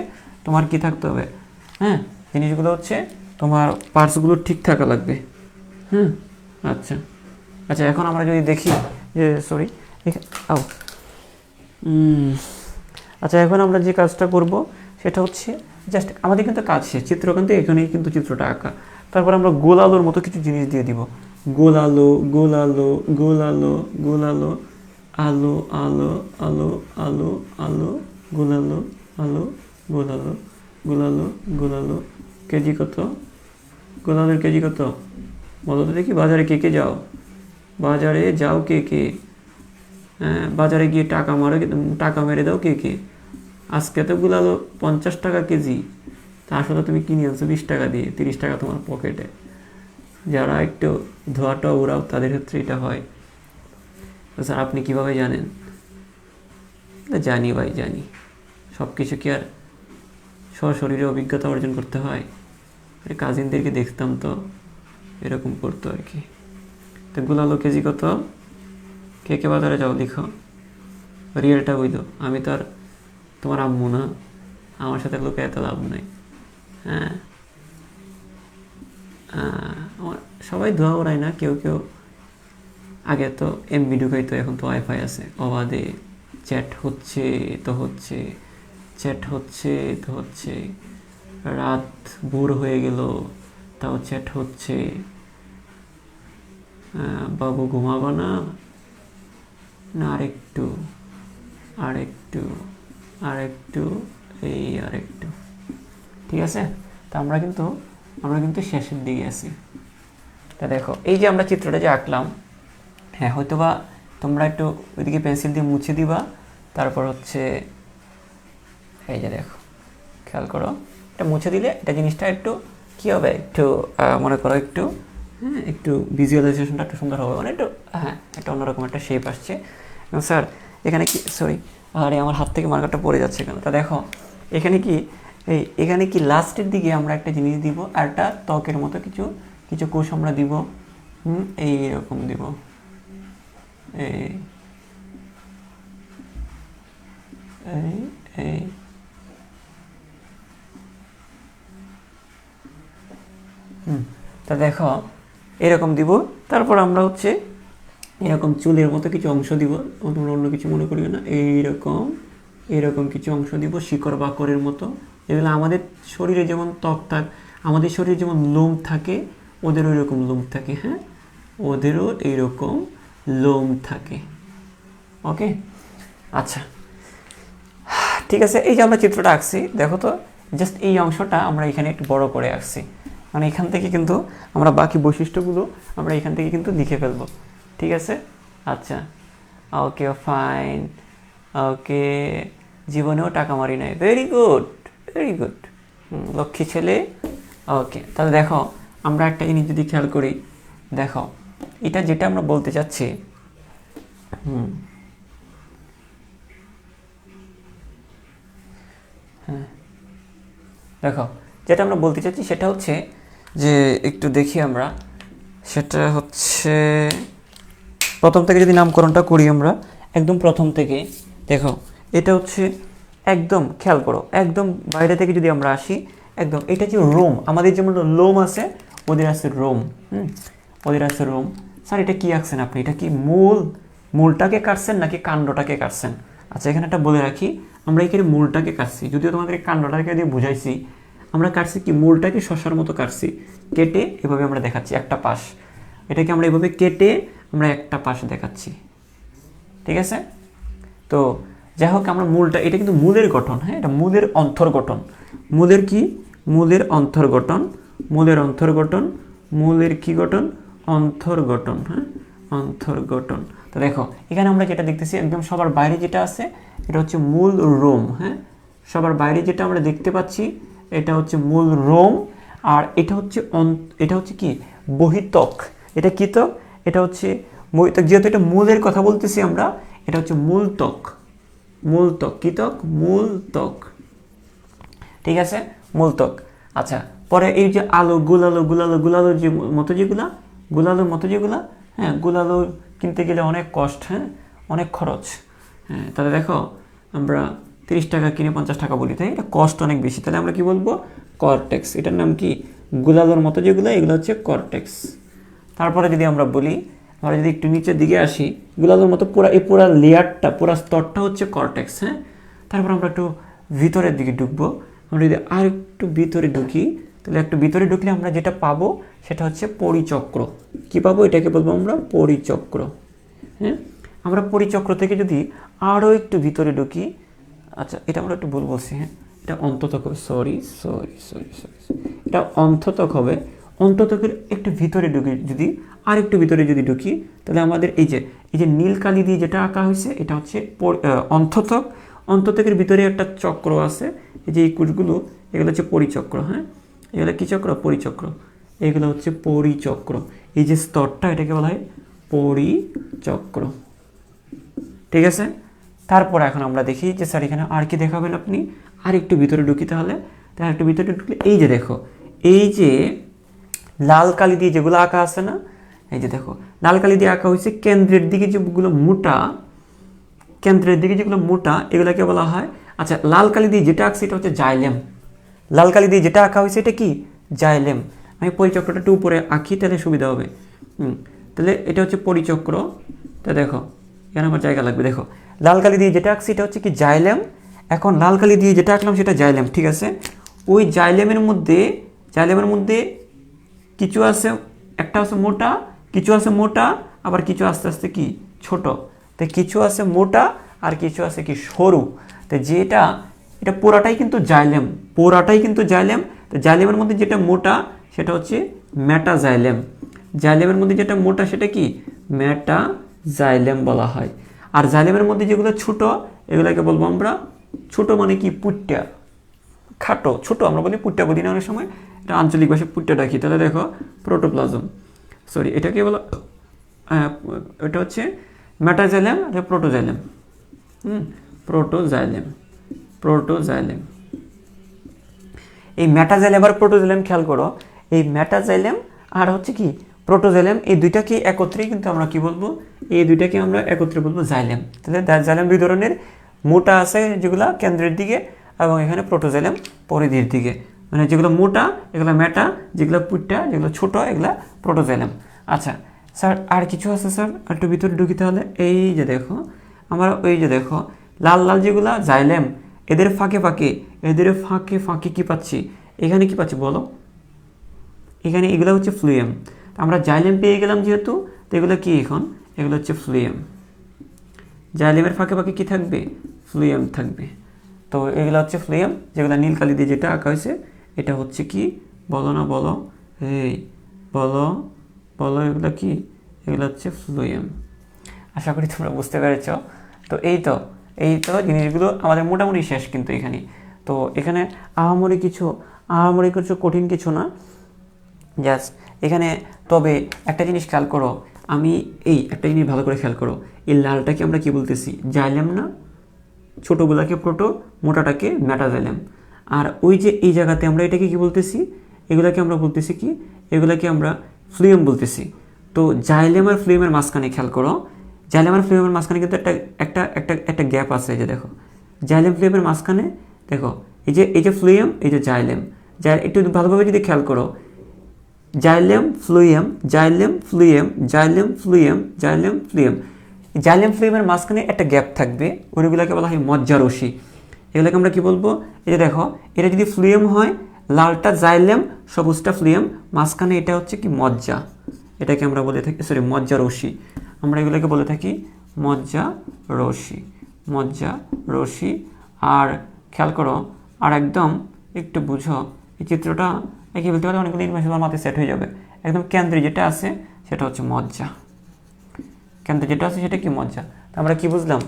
তোমার কি থাকতে হবে, হ্যাঁ, জিনিসগুলো হচ্ছে তোমার পার্টসগুলো ঠিক থাকা লাগবে। হ্যাঁ, আচ্ছা আচ্ছা, এখন আমরা যদি দেখি যে আচ্ছা, এখন আমরা যে কাজটা করব সেটা হচ্ছে জাস্ট আমাদের কিন্তু কাজ শেষ, চিত্র কিন্তু এখানেই কিন্তু চিত্রটা আঁকা। তারপর আমরা গোল আলোর মতো কিছু জিনিস দিয়ে দিব। গোল আলো, গোল আলো, গোল আলো, গোল আলো, আলো আলো আলো আলো আলো, গোল আলো, আলো, গোল আলো, গোল আলো, গোল আলো। কেজি কত? গোল আলোর কেজি কত বলো তো দেখি? বাজারে কে কে যাও? বাজারে যাও কে কে? হ্যাঁ, বাজারে গিয়ে টাকা মেরে দাও কে কে? আজকে তো গুলালো 50 টাকা কেজি, তা আসলে তুমি কিনে আনছো 20 টাকা দিয়ে, 30 টাকা তোমার পকেটে। যারা একটু ধোয়াটা ওরাও তাদের ক্ষেত্রে এটা হয়। স্যার আপনি কিভাবে জানেন? জানি ভাই, জানি। সব কিছু কি আর সশরীরে অভিজ্ঞতা অর্জন করতে হয়? কাজিনদেরকে দেখতাম তো এরকম করতো আর কি। তো গুলালো কেজি কত? কে কে বাজারে যাও লিখো, রিয়েলটা বুঝলো। আমি তো আর তোমার আম্মু না, আমার সাথে লোকে এত লাভ নাই। হ্যাঁ, সবাই দোয়া ওড়ায় না, কেউ কেউ আগে তো এমবি ঢুকাইতো, এখন তো ওয়াইফাই আছে, অবাধে চ্যাট হচ্ছে তো হচ্ছে, রাত ভোর হয়ে গেল তাও চ্যাট হচ্ছে। বাবু ঘুমাবো না? না আরেকটু, আরেকটু, আরেকটু, এই আরেকটু। ঠিক আছে, তা আমরা কিন্তু শেষের দিকে আছি। তা দেখো এই যে আমরা চিত্রটা যে আঁকলাম, হ্যাঁ, হয়তোবা তোমরা একটু ওইদিকে পেন্সিল দিয়ে মুছে দিবা। তারপর হচ্ছে এই যে দেখো, খেয়াল করো, এটা মুছে দিলে এটা জিনিসটা একটু কী হবে, একটু মনে করো একটু, হ্যাঁ, একটু ভিজুয়ালাইজেশনটা একটু সুন্দর হবে, মানে একটু, হ্যাঁ, একটা অন্যরকম একটা শেপ আসছে। এবং স্যার এখানে কি, সরি, আরে আমার হাত থেকে মার্কারটা পড়ে যাচ্ছে কেন, তা দেখো এখানে কি লাস্টের দিকে আমরা একটা জিনিস দিব, আর একটা ত্বকের মতো কিছু কিছু কোষ আমরা দিব, এইরকম দিব, এই এই এই তা দেখো এরকম দিব। তারপর আমরা হচ্ছে এরকম চুলের মতো কিছু অংশ দিব, তোমরা অন্য কিছু মনে করিও না, এইরকম এরকম কিছু অংশ দিব শিকড় বাকড়ের মতো। এগুলো আমাদের শরীরে যেমন ত্বক আমাদের শরীরে যেমন লোম থাকে, ওদেরও এরকম লোম থাকে, হ্যাঁ, ওদেরও এইরকম লোম থাকে। ওকে, আচ্ছা, ঠিক আছে। এই যে আমরা চিত্রটা আঁকছি, দেখো তো, জাস্ট এই অংশটা আমরা এখানে একটু বড় করে আঁকছি, মানে এখান থেকে কিন্তু আমরা বাকি বৈশিষ্ট্যগুলো আমরা এখান থেকে কিন্তু লিখে ফেলবো, ঠিক আছে। আচ্ছা, ওকে, ফাইন, ওকে, জীবনেও টাকা মারি নাই, very good, very good, Lakshmi ছেলে। ওকে, তাহলে দেখো আমরা একটা জিনিস যদি খেয়াল করি, দেখো এটা যেটা আমরা বলতে চাচ্ছি, হ্যাঁ, দেখো যেটা আমরা বলতে চাচ্ছি সেটা হচ্ছে যে, একটু দেখি আমরা, সেটা হচ্ছে প্রথম থেকে যদি নামকরণটা করি আমরা, একদম প্রথম থেকে দেখো, এটা হচ্ছে একদম খেয়াল করো, একদম বাইরে থেকে যদি আমরা আসি, একদম এটা যে রোম, আমাদের যেমন লোম আছে, ওদের আছে রোম, ওদের আছে রোম। স্যার এটা কি আঁকছেন আপনি, এটা কি মূলটাকে কাটছেন নাকি কাণ্ডটাকে কাটছেন? আচ্ছা, এখানে একটা বলে রাখি, আমরা এখানে মূলটাকে কাটছি, যদিও তোমাদের কাণ্ডটাকে দিয়ে বুঝাইছি, আমরা কাটছি কি মূলটাকে শশার মতো কাটছি, কেটে এভাবে আমরা দেখাচ্ছি একটা পাশ, এটাকে আমরা এভাবে কেটে আমরা একটা পাশ দেখাচ্ছি, ঠিক আছে। তো যাই হোক, আমরা মূলটা, এটা কিন্তু মূলের গঠন, হ্যাঁ, এটা মূলের অন্তর্গঠন, মূলের কি, মূলের অন্তর্গঠন, মূলের অন্তর্গঠন, মূলের কি গঠন, অন্তর্গঠন, হ্যাঁ, অন্তর্গঠন। তো দেখো এখানে আমরা যেটা দেখতেছি, একদম সবার বাইরে যেটা আছে এটা হচ্ছে মূল রোম, হ্যাঁ, সবার বাইরে যেটা আমরা দেখতে পাচ্ছি এটা হচ্ছে মূল রোম, আর এটা হচ্ছে কি বহিত্বক, এটা কি ত্বক, এটা হচ্ছে বহিত্বক, যেহেতু এটা মূলের কথা বলতেছি আমরা, এটা হচ্ছে মূল ত্বক, মূল ত্বক, কি ত্বক, মূল ত্বক, ঠিক আছে, মূল ত্বক। আচ্ছা, পরে এই যে আলো, গুলালোর যে মতো যেগুলা, গুলালোর মতো যেগুলা, হ্যাঁ, গুলালো কিনতে গেলে অনেক কষ্ট, হ্যাঁ, অনেক খরচ, হ্যাঁ, তাহলে দেখো আমরা 30 টাকা কিনে 50 টাকা বলি, তাই এটা কষ্ট অনেক বেশি, তাহলে আমরা কি বলবো, কর্টেক্স, এটার নাম কি, গুলালোর মতো যেগুলো, এগুলো হচ্ছে কর্টেক্স। তারপরে যদি আমরা বলি, আমরা যদি একটু নিচের দিকে আসি, গুলালোর মতো পুরা লেয়ারটা, পুরা স্তরটা হচ্ছে কর্টেক্স, হ্যাঁ। তারপর আমরা একটু ভিতরের দিকে ঢুকবো, আমরা যদি আর একটু ভিতরে ঢুকি, তাহলে একটু ভিতরে ঢুকলে আমরা যেটা পাবো সেটা হচ্ছে পরিচক্র, কি পাবো, এটাকে বলবো আমরা পরিচক্র, হ্যাঁ। আমরা পরিচক্র থেকে যদি আরও একটু ভিতরে ঢুকি, আচ্ছা এটা আমরা একটু ভুল বলছি, হ্যাঁ, এটা অন্ততক হবে, সরি, এটা অন্ততক হবে, অন্ততকের একটু ভিতরে ঢুকি, যদি আর একটু ভিতরে যদি ঢুকি, তাহলে আমাদের এই যে নীল কালি দিয়ে যেটা আঁকা হয়েছে এটা হচ্ছে অন্ততক, অন্ততকের ভিতরে একটা চক্র আছে, এই যে এই কুচগুলো, এগুলো হচ্ছে পরিচক্র, হ্যাঁ, এগুলো কি চক্র, পরিচক্র, এগুলো হচ্ছে পরিচক্র, এই যে স্তরটা এটাকে বলা হয় পরিচক্র, ঠিক আছে। তারপর এখন আমরা দেখি যে স্যার এখানে আর কি দেখাবেন আপনি, আর একটু ভিতরে ঢুকি, তাহলে একটু ভিতরে ঢুকলে এই যে দেখো, এই যে লাল কালি দিয়ে যেগুলো আঁকা আছে না, এই যে দেখো লাল কালি দিয়ে আঁকা হয়েছে, কেন্দ্রের দিকে যেগুলো মোটা, এগুলোকে বলা হয়, আচ্ছা লাল কালি দিয়ে যেটা আঁকছে এটা হচ্ছে জাইলেম, লাল কালি দিয়ে যেটা আঁকা হয়েছে এটা কি, জাইলেম। আমি পরিচক্রটা একটু উপরে আঁকি তাহলে সুবিধা হবে, তাহলে এটা হচ্ছে পরিচক্র। তা দেখো এখানে আমার জায়গা লাগবে, দেখো লাল কালি দিয়ে যেটা আঁকছি এটা হচ্ছে কি জাইলেম, এখন লাল কালি দিয়ে যেটা আঁকলাম সেটা জাইলেম, ঠিক আছে। ওই জাইলেমের মধ্যে কিছু আছে, একটা আছে মোটা, কিছু আছে মোটা, আবার কিছু আস্তে আস্তে কি ছোট, তো কিছু আছে মোটা আর কিছু আছে কি সরু, তো যেটা এটা পুরাটাই কিন্তু জাইলেম, তো জাইলেমের মধ্যে যেটা মোটা সেটা হচ্ছে মেটাজাইলেম, জাইলেমের মধ্যে যেটা মোটা সেটা কি মেটাজাইলেম, জাইলেম বলা হয়। আর জাইলেমের মধ্যে যেগুলো ছোট এগুলোকে বলবো আমরা, ছোট মানে কি পুট্টা, খাটো ছোট আমরা বলি, পুট্টা বলি না অনেক সময়, এটা আঞ্চলিক ভাষায় পুট্টা ডাকি। তাহলে দেখো প্রোটোপ্লাজম, সরি এটাকে বলা, এটা হচ্ছে মেটাজাইলেম আর প্রোটোজাইলেম। Protoxylem, protoxylem. এই মেটাজাইলেম আর প্রোটোজাইলেম খেয়াল করো, এই মেটাজাইলেম আর হচ্ছে কি প্রোটোজাইলেম, এই দুইটাকে একত্রে কিন্তু আমরা কি বলবো, এই দুইটাকে আমরা একত্রে বলবো জাইলেম। তাহলে জাইলেম দুই ধরনের, মোটা আছে যেগুলো কেন্দ্রের দিকে, এবং এখানে প্রোটোজাইলেম পরিধির দিকে, মানে যেগুলো মোটা এগুলো মেটা, যেগুলো পুট্টা যেগুলো ছোট এগুলো প্রোটোজাইলেম। আচ্ছা স্যার আর কিছু আছে স্যার, একটু ভিতরে ঢুকি তাহলে। এই যে দেখো আমরা, ওই যে দেখো লাল লাল যেগুলা জাইলেম, এদের ফাঁকে ফাঁকে, এদের ফাঁকে ফাঁকে কি পাচ্ছি, এখানে কি পাচ্ছি বলো, এখানে এগুলো হচ্ছে ফ্লুয়েম। আমরা জাইলেম পেয়ে গেলাম যেহেতু, তো এগুলো কি এখন, এগুলো হচ্ছে ফ্লুয়েম। জাইলেমের ফাঁকে ফাঁকে কি থাকবে, ফ্লুয়েম থাকবে। তো এগুলো হচ্ছে ফ্লুয়েম, যেগুলো নীল কালি দিয়ে যেটা আঁকা হয়েছে, এটা হচ্ছে কি বলো না বলো, এই বলো বলো, এগুলো কি, এগুলো হচ্ছে ফ্লুয়েম। আশা করি তোমরা বুঝতে পেরেছ। তো এই তো জিনিসগুলো আমাদের মোটামুটি শেষ কিন্তু এখানে। তো এখানে আহামরি কিছু কঠিন কিছু না, জাস্ট এখানে। তবে একটা জিনিস খেয়াল করো, আমি এই একটা জিনিস ভালো করে খেয়াল করো, এই লালটাকে আমরা কি বলতেছি, জাইলেম না, ছোটোগুলাকে প্রোটো, মোটাটাকে মেটাজাইলেম। আর ওই যে এই জায়গাতে আমরা এটাকে কি বলতেছি, এগুলাকে আমরা বলতেছি কি, এগুলাকে আমরা ফ্লুয়েম বলতেছি। তো জাইলেম আর ফ্লুয়েমের মাঝখানে খেয়াল করো, জাইলেম আর ফ্লুয়েমের মাঝখানে কিন্তু একটা গ্যাপ আছে। এই যে দেখো জাইলেম ফ্লুয়েমের মাঝখানে দেখো, এই যে ফ্লুয়েম, এই যে জাইলেম, একটু ভালোভাবে যদি খেয়াল করো, xylem phloem, xylem phloem, xylem phloem, xylem phloem, xylem ফ্লুয়েমের মাঝখানে একটা গ্যাপ থাকবে, ওইগুলোকে বলা হয় মজ্জা রশি। এগুলোকে আমরা কি বলবো, এই যে দেখো এটা যদি ফ্লুয়েম হয়, লালটা জাইলেম, সবুজটা ফ্লুয়েম, মাঝখানে এটা হচ্ছে কি মজ্জা, এটাকে আমরা বলে থাকি, সরি মজ্জা রশি, আমরা এগুলোকে বলে থাকি মজ্জা রশি, মজ্জা রশি। আর খেয়াল করো, আর একদম একটু বুঝো এই চিত্রটা, একে বলতে পারে অনেকগুলো ইনফরমেশন মাথায় সেট হয়ে যাবে। একদম কেন্দ্রে যেটা আছে সেটা হচ্ছে মজ্জা, কেন্দ্রে যেটা আছে সেটা কি মজ্জা। আমরা কি বুঝলাম,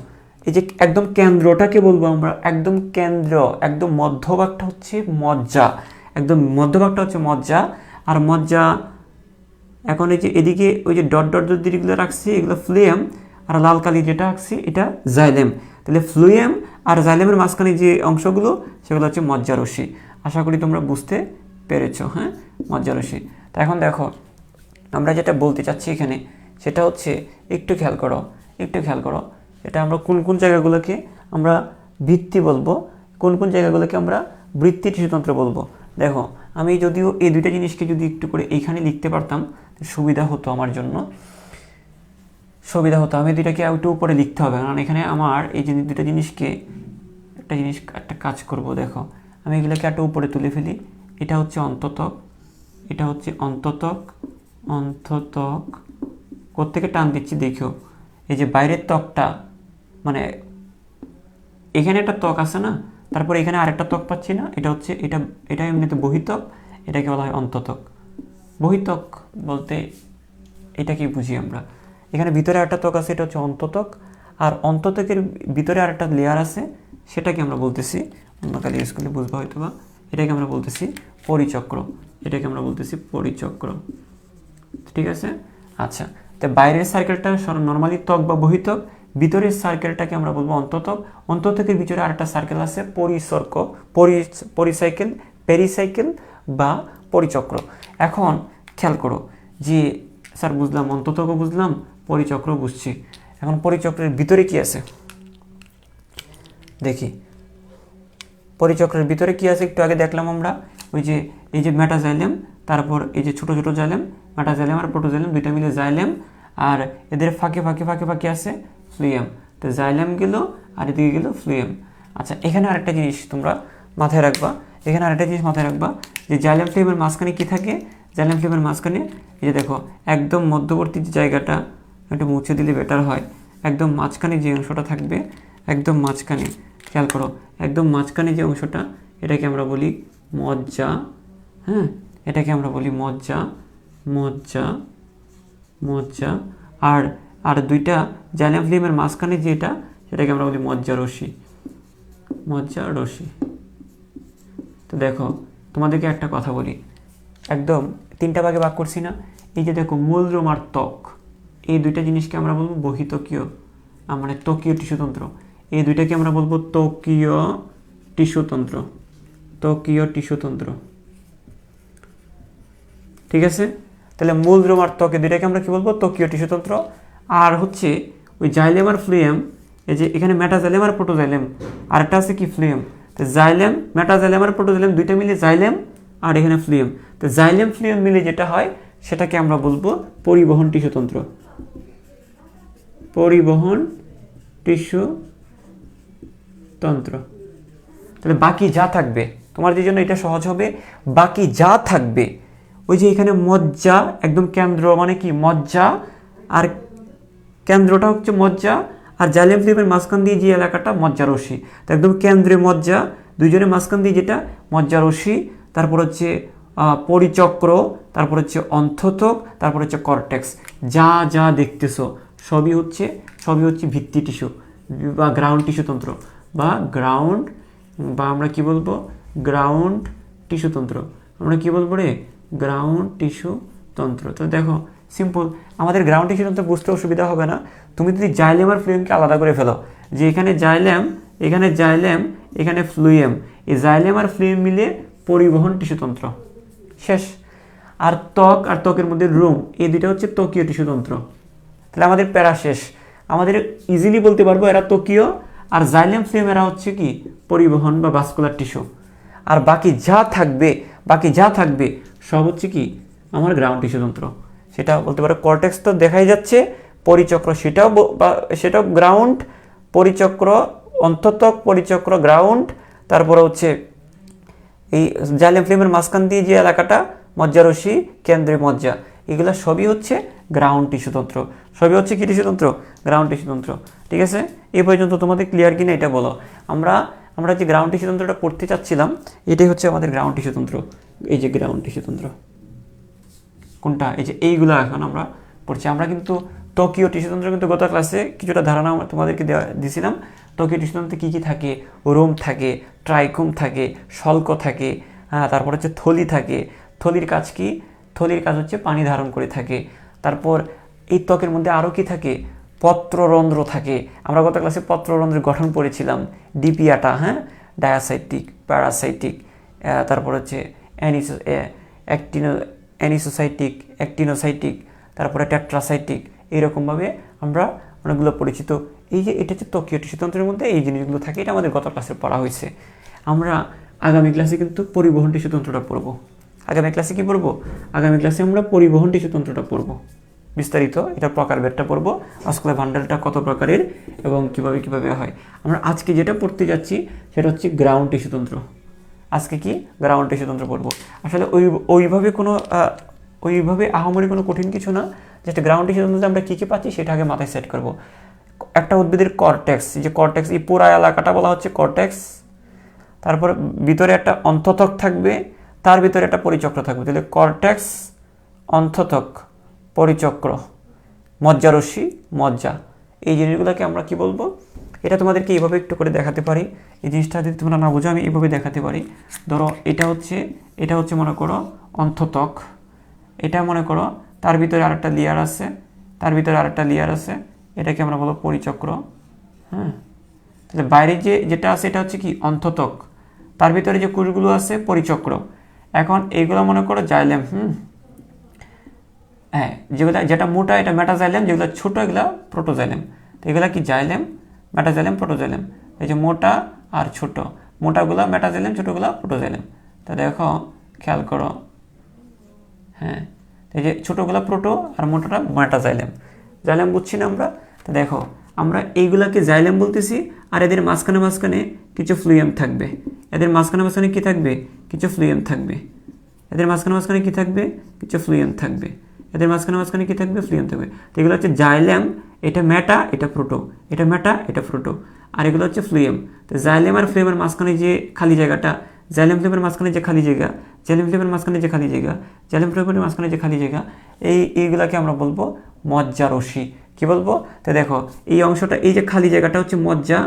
এই যে একদম কেন্দ্রটাকে বলবো আমরা, একদম কেন্দ্র, একদম মধ্যভাগটা হচ্ছে মজ্জা, একদম মধ্যভাগটা হচ্ছে মজ্জা। আর মজ্জা এখন এই যে এদিকে ওই যে ডট ডট যেগুলো রাখছি এগুলো ফ্লুয়েম, আর লাল কালি যেটা আঁকছি এটা জাইলেম। তাহলে ফ্লুয়েম আর জাইলেমের মাঝখানে যে অংশগুলো সেগুলো হচ্ছে মজ্জা রশি। আশা করি তোমরা বুঝতে পেরেছো, হ্যাঁ, মজ্জা রশি। তো এখন দেখো আমরা যেটা বলতে চাচ্ছি এখানে সেটা হচ্ছে, একটু খেয়াল করো, এটা আমরা কোন কোন জায়গাগুলোকে আমরা ভিত্তি বলবো, কোন কোন জায়গাগুলোকে আমরা বৃত্তির টিস্যুতন্ত্র বলবো। দেখো আমি যদিও এই দুইটা জিনিসকে যদি একটু করে এইখানে লিখতে পারতাম সুবিধা হতো আমার জন্য, সুবিধা হতো। আমি দুইটাকে একটু উপরে লিখতে হবে, কারণ এখানে আমার এই যে দুইটা জিনিসকে, একটা কাজ করব, দেখো আমি এগুলোকে একটু উপরে তুলে ফেলি। এটা হচ্ছে অন্ততক, এটা হচ্ছে অন্ততক, কোত্থেকে টান দিচ্ছি দেখো, এই যে বাইরের ত্বকটা, মানে এখানে একটা ত্বক আছে না, তারপরে এখানে আরেকটা ত্বক পাচ্ছি না, এটা হচ্ছে এটা এমনিতে বহিত্বক, এটাকে বলা হয় অন্ততক। বহিত্বক বলতে এটা কি বুঝি আমরা, এখানে ভিতরে আরেকটা ত্বক আছে, এটা হচ্ছে অন্ততক, আর অন্ততকের ভিতরে আরেকটা লেয়ার আছে, সেটাকে আমরা বলতেছি, অন্য কালি ইউজ করলে বুঝবা হয়তো বা, এটাকে আমরা বলতেছি পরিচক্র, এটাকে আমরা বলতেছি পরিচক্র, ঠিক আছে। আচ্ছা, তো বাইরের সার্কেলটা নর্মালি ত্বক বা বহিত্বক, ভিতরের সার্কেলটাকে আমরা বলবো অন্ততক। অন্ততকের ভিতরে আরেকটা সার্কেল আছে পরিসর্ক, পরিসাইকেল, পেরিসাইকেল বা পরিচক্র। এখন খেয়াল করো যে স্যার বুঝলাম অন্ততকও বুঝলাম, পরিচক্র বুঝছি, এখন পরিচক্রের ভিতরে কি আছে দেখি। পরিচক্রের ভিতরে কি আছে একটু আগে দেখলাম আমরা, ওই যে এই যে মেটাজাইলেম, তারপর এই যে ছোট ছোট জাইলেম, মেটাজাইলেম আর প্রোটোজাইলেম দুইটা মিলে জাইলেম, আর এদের ফাঁকে ফাঁকে ফাঁকে ফাঁকে আছে ফ্লুয়েম। তো জাইলেম গেল আর এদিকে গেল ফ্লুয়েম। আচ্ছা, এখানে আরেকটা জিনিস তোমরা মাথায় রাখবা, যে জাইলেম ফ্লুয়েমের মাঝখানে কি থাকে, জাইলেম ফ্লুয়েমের মাঝখানে এই যে দেখো একদম মধ্যবর্তী যে জায়গাটা, একটু মুছে দিলে বেটার হয়, একদম মাঝখানে যে অংশটা থাকবে, একদম মাঝখানে খেয়াল করো, একদম মাঝখানে যে অংশটা, এটাকে আমরা বলি মজ্জা, হ্যাঁ, এটাকে আমরা বলি মজ্জা। আর আর দুইটা জাইলেম ফ্লেমের মাঝখানে যেটা সেটাকে আমরা বলি মজ্জা রশ্মি। মজ্জা রশ্মি। তো দেখো তোমাদেরকে একটা কথা বলি, একদম 3টা ভাগে ভাগ করছি না? এই যে দেখো মূলদ্রম আর ত্বক, এই দুইটা জিনিসকে আমরা বলবো বহিত্বকীয়, মানে ত্বকীয় টিস্যুতন্ত্র। এই দুইটাকে আমরা বলবো ত্বকীয় টিস্যুতন্ত্র। ত্বকীয় টিস্যুতন্ত্র, ঠিক আছে? তাহলে মূলদ্রম আর ত্বক, দুইটাকে আমরা কি বলবো? ত্বকীয় টিস্যুতন্ত্র। আর হচ্ছে ওই জাইলেম আর ফ্লুয়েম, এই যে এখানে মেটাজাইলেম আর প্রোটোজাইলেম, আর একটা আছে কি ফ্লুয়েম। তো জাইলেম, মেটাজাইলেম আর প্রোটোজাইলেম দুইটা মিলে জাইলেম, আর এখানে ফ্লুয়েম। তো জাইলেম ফ্লুয়েম মিলে যেটা হয় সেটাকে আমরা বলবো পরিবহন টিস্যুতন্ত্র। পরিবহন টিস্যুতন্ত্র। তাহলে বাকি যা থাকবে, তোমার যে জন্য এটা সহজ হবে, বাকি যা থাকবে ওই যে এখানে মজ্জা একদম কেন্দ্র, মানে কি মজ্জা, আর কেন্দ্রটা হচ্ছে মজ্জা, আর জাইলেম ফ্লুয়েমের মাঝখান দিয়ে যে এলাকাটা মজ্জা রশ্মি। তো একদম কেন্দ্রে মজ্জা, দুইজনের মাঝখান দিয়ে যেটা মজ্জা রশ্মি, তারপর হচ্ছে পরিচক্র, তারপর হচ্ছে অন্ত্রতক, তারপর হচ্ছে কর্টেক্স। যা যা দেখতেছো সবই হচ্ছে ভিত্তি টিস্যু বা গ্রাউন্ড টিস্যুতন্ত্র, বা গ্রাউন্ড, বা আমরা কি বলবো গ্রাউন্ড টিস্যুতন্ত্র। আমরা কি বলবো রে? গ্রাউন্ড টিস্যুতন্ত্র। তো দেখো সিম্পল, আমাদের গ্রাউন্ড টিস্যুতন্ত্র বুঝতে অসুবিধা হবে না। তুমি যদি জাইলেম আর ফ্লুয়েমকে আলাদা করে ফেলো, যে এখানে জাইলেম, এখানে জাইলেম, এখানে ফ্লুয়েম, এই জাইলেম আর ফ্লুয়েম মিলে পরিবহন টিস্যুতন্ত্র, শেষ। আর ত্বক আর ত্বকের মধ্যে রোম, এই দুইটা হচ্ছে ত্বকীয় টিস্যুতন্ত্র। তাহলে আমাদের প্যারা শেষ। আমাদের ইজিলি বলতে পারবো এরা ত্বকীয়, আর জাইলেম ফ্লুয়েম এরা হচ্ছে কি পরিবহন বা ভাস্কুলার টিস্যু। আর বাকি যা থাকবে সব হচ্ছে কি আমার গ্রাউন্ড টিস্যুতন্ত্র। সেটা বলতে পারো কর্টেক্স তো দেখাই যাচ্ছে, পরিচক্র সেটাও গ্রাউন্ড, পরিচক্র অন্ততক, পরিচক্র গ্রাউন্ড, তারপরে হচ্ছে এই জাইলেম ফ্লুয়েমের মাঝখান দিয়ে যে এলাকাটা মজ্জা রশ্মি, কেন্দ্রে মজ্জা, এগুলো সবই হচ্ছে গ্রাউন্ড টিস্যুতন্ত্র। সবই হচ্ছে কি টিস্যুতন্ত্র? গ্রাউন্ড টিস্যুতন্ত্র। ঠিক আছে, এই পর্যন্ত তোমাদের ক্লিয়ার কিনা এটা বলো। আমরা যে গ্রাউন্ড টিস্যুতন্ত্রটা পড়তে চাচ্ছিলাম, এটাই হচ্ছে আমাদের গ্রাউন্ড টিস্যুতন্ত্র। এই যে গ্রাউন্ড টিস্যুতন্ত্র কোনটা, এই যে এইগুলো এখন আমরা পড়ছি। আমরা কিন্তু ত্বকীয় টিস্যুতন্ত্র কিন্তু গত ক্লাসে কিছুটা ধারণা তোমাদেরকে দিয়েছিলাম। ত্বকীয় টিস্যুতন্ত্রে কী কী থাকে? রোম থাকে, ট্রাইকোম থাকে, শল্ক থাকে, তারপর হচ্ছে থলি থাকে। থলির কাজ কি? থলির কাজ হচ্ছে পানি ধারণ করে থাকে। তারপর এই ত্বকের মধ্যে আরও কি থাকে? পত্ররন্ধ্র থাকে। আমরা গত ক্লাসে পত্ররন্ধ্রের গঠন পড়েছিলাম। ডিপিয়াটা, ডায়াসাইটিক, প্যারাসাইটিক, তারপর হচ্ছে অ্যানিসোসাইটিক, অ্যাক্টিনোসাইটিক, তারপরে টেট্রাসাইটিক, এইরকমভাবে আমরা অনেকগুলো পরিচিত। এই যে এটা হচ্ছে ত্বকীয় টিস্যুতন্ত্রের মধ্যে এই জিনিসগুলো থাকে, এটা আমাদের গত ক্লাসে পড়া হয়েছে। আমরা আগামী ক্লাসে কিন্তু পরিবহন টিস্যুতন্ত্রটা পড়বো। আগামী ক্লাসে কি পড়বো? আগামী ক্লাসে আমরা পরিবহন টিস্যুতন্ত্রটা পড়বো বিস্তারিত। এটা প্রকারভেদটা পড়বো, অস্কুলার বান্ডেলটা কত প্রকারের এবং কিভাবে হয়। আমরা আজকে যেটা পড়তে যাচ্ছি সেটা হচ্ছে গ্রাউন্ড টিস্যুতন্ত্র। আজকে কি গ্রাউন্ড টিস্যুতন্ত্র পড়বো। আসলে ওইভাবে আহামরি কোনো কঠিন কিছু না। জাস্ট গ্রাউন্ড টিস্যুতন্ত্রে আমরা কী কী পাচ্ছি সেটা আগে মাথায় সেট করবো। একটা উদ্ভিদের কর্টেক্স, যে কর্টেক্স, এই পুরা এলাকাটা বলা হচ্ছে কর্টেক্স। তারপর ভিতরে একটা অন্ততক থাকবে, তার ভিতরে একটা পরিচক্র থাকবে। তাহলে কর্টেক্স, অন্ততক, পরিচক্র, মজ্জা রশ্মি, মজ্জা, এই জিনিসগুলোকে আমরা কি বলবো? এটা তোমাদেরকে এইভাবে একটু করে দেখাতে পারি। এই জিনিসটা যদি তোমরা না বোঝো আমি এইভাবে দেখাতে পারি। ধরো এটা হচ্ছে মনে করো অন্ততক, এটা মনে করো তার ভিতরে আরেকটা লেয়ার আছে, এটাকে আমরা বলবো পরিচক্র। তাহলে বাইরে যেটা আছে এটা হচ্ছে কি অন্ততক, তার ভিতরে যে কোষগুলো আছে পরিচক্র। এখন এইগুলো মনে করো জাইলেম, যেটা মোটা এটা মেটাজাইলেম, যেগুলো ছোট এগুলা প্রোটোজাইলেম। তো এগুলা কি জাইলেম, মেটাজাইলেম, প্রোটোজাইলেম। এই যে মোটা আর ছোট, মোটাগুলা মেটাজাইলেম, ছোটগুলা প্রোটোজাইলেম। তা দেখো খেয়াল করো, এই যে ছোটগুলা প্রোটো আর মোটাটা মেটাজাইলেম। জাইলেম বুঝছি না আমরা? তো দেখো আমরা এইগুলাকে জাইলেম বলতেছি, আর এদের মাঝখানে কিছু ফ্লুয়েম থাকবে। এদের মাঝখানে কি থাকবে? কিছু ফ্লুয়েম থাকবে। এদের মাঝখানে কি থাকবে? কিছু ফ্লুয়েম থাকবে। এদের মাঝখানে কি থাকবে? ফ্লুয়েম থাকবে। তো এগুলো হচ্ছে জাইলেম, এটা মেটা, এটা প্রোটো, এটা মেটা, এটা প্রোটো, আর এগুলো হচ্ছে ফ্লুয়েম। তো জাইলেম আর ফ্লুয়েমের মাঝখানে যে খালি জায়গাটা, জাইলেম ফ্লুয়েমের মাঝখানে যে খালি জায়গা, জাইলেম ফ্লুয়েমের মাঝখানে যে খালি জায়গা, এইগুলাকে আমরা বলবো মজ্জা রশ্মি। কি বলবো? তো দেখো এই অংশটা, এই যে খালি জায়গাটা হচ্ছে মজ্জা,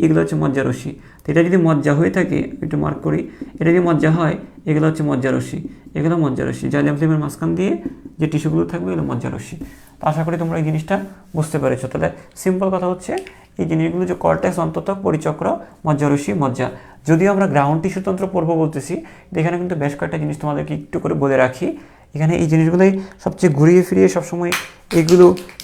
এগুলো হচ্ছে মজ্জা রশ্মি। তো এটা যদি মজ্জা হয়ে থাকে, একটু মার্ক করি, এটা যদি মজ্জা হয়, এগুলো হচ্ছে মজ্জা রশ্মি, এগুলো মজ্জা রশ্মি। জাইলেম ফিল্মের মাঝখান দিয়ে যে টিস্যুগুলো থাকবে এগুলো মজ্জা রশ্মি। তো আশা করি তোমরা এই জিনিসটা বুঝতে পেরেছো। তাহলে সিম্পল কথা হচ্ছে এই জিনিসগুলো যে কর্টেক্স, অন্ততক, পরিচক্র, মজ্জা রশ্মি, মজ্জা। যদিও আমরা গ্রাউন্ড টিস্যুতন্ত্র পড়বো বলতেছি, এখানে কিন্তু বেশ কয়েকটা জিনিস তোমাদেরকে একটু করে বলে রাখি। এখানে এই জিনিসগুলোই সবচেয়ে ঘুরিয়ে ফিরিয়ে সবসময়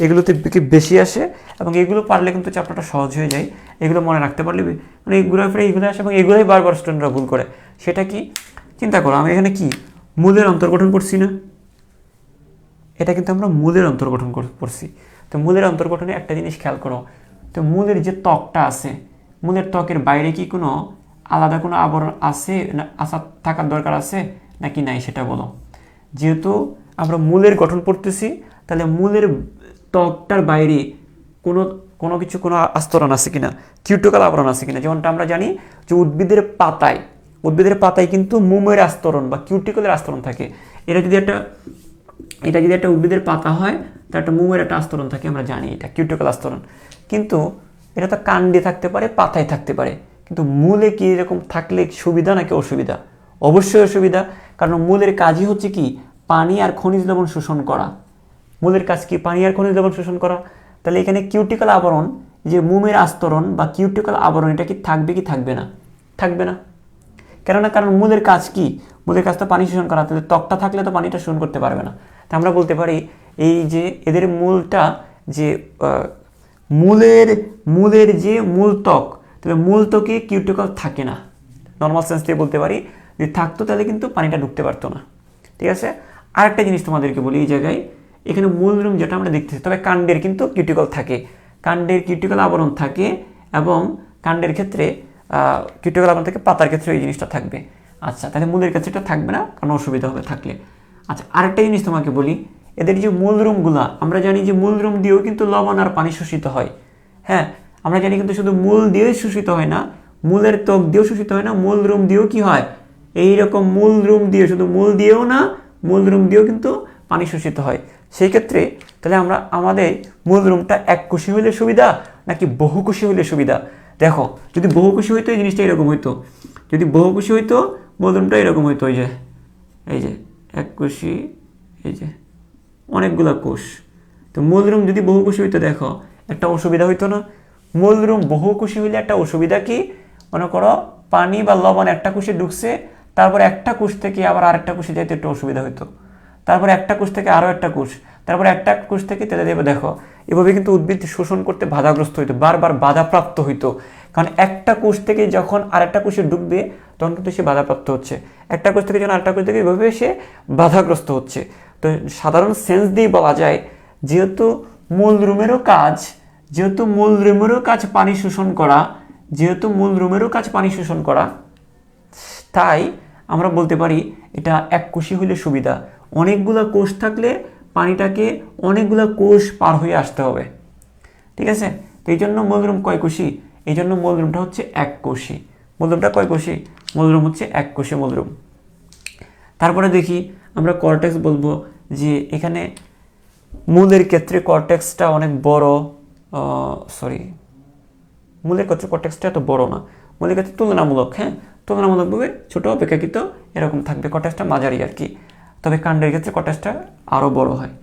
এগুলোতে বেশি আসে, এবং এগুলো পারলে কিন্তু চ্যাপ্টারটা সহজ হয়ে যায়। এগুলো মনে রাখতে পারলে মানে ঘুরে ফিরে এগুলো আসে, এবং এগুলোই বারবার স্টুডেন্টরা ভুল করে। সেটা কি? চিন্তা করো, আমি এখানে কি মূলের অন্তর্গঠন পড়ছি না? এটা কিন্তু আমরা মূলের অন্তর্গঠন পড়ছি। তো মূলের অন্তর্গঠনে একটা জিনিস খেয়াল করো, তো মূলের যে ত্বকটা আছে, মূলের ত্বকের বাইরে কি কোনো আলাদা কোনো আবরণ আছে না থাকার দরকার আছে নাকি নাই, সেটা বলো। যেহেতু আমরা মূলের গঠন পড়তেছি, তাহলে মূলের ত্বকটার বাইরে কোনো আস্তরণ আছে কিনা, কিউটিকল আবরণ আছে কিনা। যেমনটা আমরা জানি যে উদ্ভিদের পাতায় কিন্তু মোমের আস্তরণ বা কিউটিকলের আস্তরণ থাকে। এটা যদি একটা উদ্ভিদের পাতা হয়, তার একটা মোমের একটা আস্তরণ থাকে, আমরা জানি এটা কিউটিকল আস্তরণ। কিন্তু এটা তো কাণ্ডে থাকতে পারে, পাতায় থাকতে পারে, কিন্তু মূলে কি এরকম থাকলে সুবিধা নাকি অসুবিধা? অবশ্যই অসুবিধা, কারণ মূলের কাজই হচ্ছে কি পানি আর খনিজ লবণ শোষণ করা। মূলের কাজ কি পানি আর খনিজ লবণ শোষণ করা। তাহলে এখানে কিউটিকল আবরণ, যে মোমের আস্তরণ বা কিউটিকল আবরণ, এটা কি থাকবে কি থাকবে না? থাকবে না। কারণ মূলের কাজ কি? মূলের কাজ তো পানি শোষণ করা। তাহলে ত্বকটা থাকলে তো পানিটা শোষণ করতে পারবে না। তা আমরা বলতে পারি এই যে এদের মূলটা যে মূলের যে মূল ত্বক, তাহলে মূল ত্বকে কিউটিকল থাকে না। নর্মাল সেন্স দিয়ে বলতে পারি, যদি থাকতো তাহলে কিন্তু পানিটা ঢুকতে পারতো না। ঠিক আছে। আরেকটা জিনিস তোমাদেরকে বলি, এই জায়গায় এখানে মূলরুম যেটা আমরা দেখতেছি, তবে কাণ্ডের কিন্তু কিউটিকল থাকে, কাণ্ডের কিউটিকল আবরণ থাকে, এবং কাণ্ডের ক্ষেত্রে কিউটিকল আবরণ থেকে পাতার ক্ষেত্রে এই জিনিসটা থাকবে। আচ্ছা, তাহলে মূলের ক্ষেত্রে এটা থাকবে না, কারণ অসুবিধা হবে থাকলে। আচ্ছা, আরেকটা জিনিস তোমাকে বলি, এদের যে মূলরুমগুলা, আমরা জানি যে মূলরুম দিয়েও কিন্তু লবণ আর পানি শোষিত হয়। হ্যাঁ, আমরা জানি কিন্তু শুধু মূল দিয়েই শোষিত হয় না, মূলের ত্বক দিয়েও শোষিত হয় না, মূলরুম দিয়েও কি হয় এইরকম, মূলরুম দিয়ে, শুধু মূল দিয়েও না, মূলরুম দিয়েও কিন্তু পানি শোষিত হয়। সেই ক্ষেত্রে তাহলে আমাদের মূলরুমটা এককোষী হইলে সুবিধা নাকি বহুকোষী হইলে সুবিধা? দেখো, যদি বহুকোষী হইতো এই জিনিসটা এরকম হইতো, যদি বহুকোষী হইতো মূলরুমটা এরকম হইতো, এই যে এককোষী, এই যে অনেকগুলা কোষ। তো মূলরুম যদি বহুকোষী হইতো, দেখো একটা অসুবিধা হইতো না? মূলরুম বহুকোষী হইলে একটা অসুবিধা কি, মনে করো পানি বা লবণ একটা কোষে ঢুকছে, তারপর একটা কোষ থেকে আবার আরেকটা কোষে যাইতে একটু অসুবিধা হইতো, তারপরে একটা কোষ থেকে আরও একটা কোষ, তারপরে একটা কোষ থেকে তেলে দেবে। দেখো এভাবে কিন্তু উদ্ভিদ শোষণ করতে বাধাগ্রস্ত হইতো, বারবার বাধাপ্রাপ্ত হইতো। কারণ একটা কোষ থেকে যখন আরেকটা কোষে ঢুকবে, তখন কিন্তু সে বাধাপ্রাপ্ত হচ্ছে, একটা কোষ থেকে যখন আরেকটা কোষ থেকে এভাবে সে বাধাগ্রস্ত হচ্ছে। তো সাধারণ সেন্স দিয়ে বলা যায়, যেহেতু মূলরুমেরও কাজ পানি শোষণ করা, তাই আমরা বলতে পারি এটা এককোষী হইলে সুবিধা। অনেকগুলো কোষ থাকলে পানিটাকে অনেকগুলো কোষ পার হয়ে আসতে হবে। ঠিক আছে। তো এই জন্য মূলরুম কয় কোষী? এই জন্য মূলরুমটা হচ্ছে এককোষী। মূলরুমটা কয় কোষী? মূলরুম হচ্ছে এককোষী মূলরুম। তারপরে দেখি আমরা কর্টেক্স বলবো, যে এখানে মূলের ক্ষেত্রে কর্টেক্সটা অনেক বড়, মূলের ক্ষেত্রে কর্টেক্সটা এত বড় না, মূলের ক্ষেত্রে তুলনামূলক, তুলনামূলকভাবে ছোট, অপেক্ষাকৃত এরকম থাকবে, কর্টেক্সটা মাঝারি আর কি। তবে কাণ্ডের ক্ষেত্রে কর্টেক্সটা আরও বড় হয়।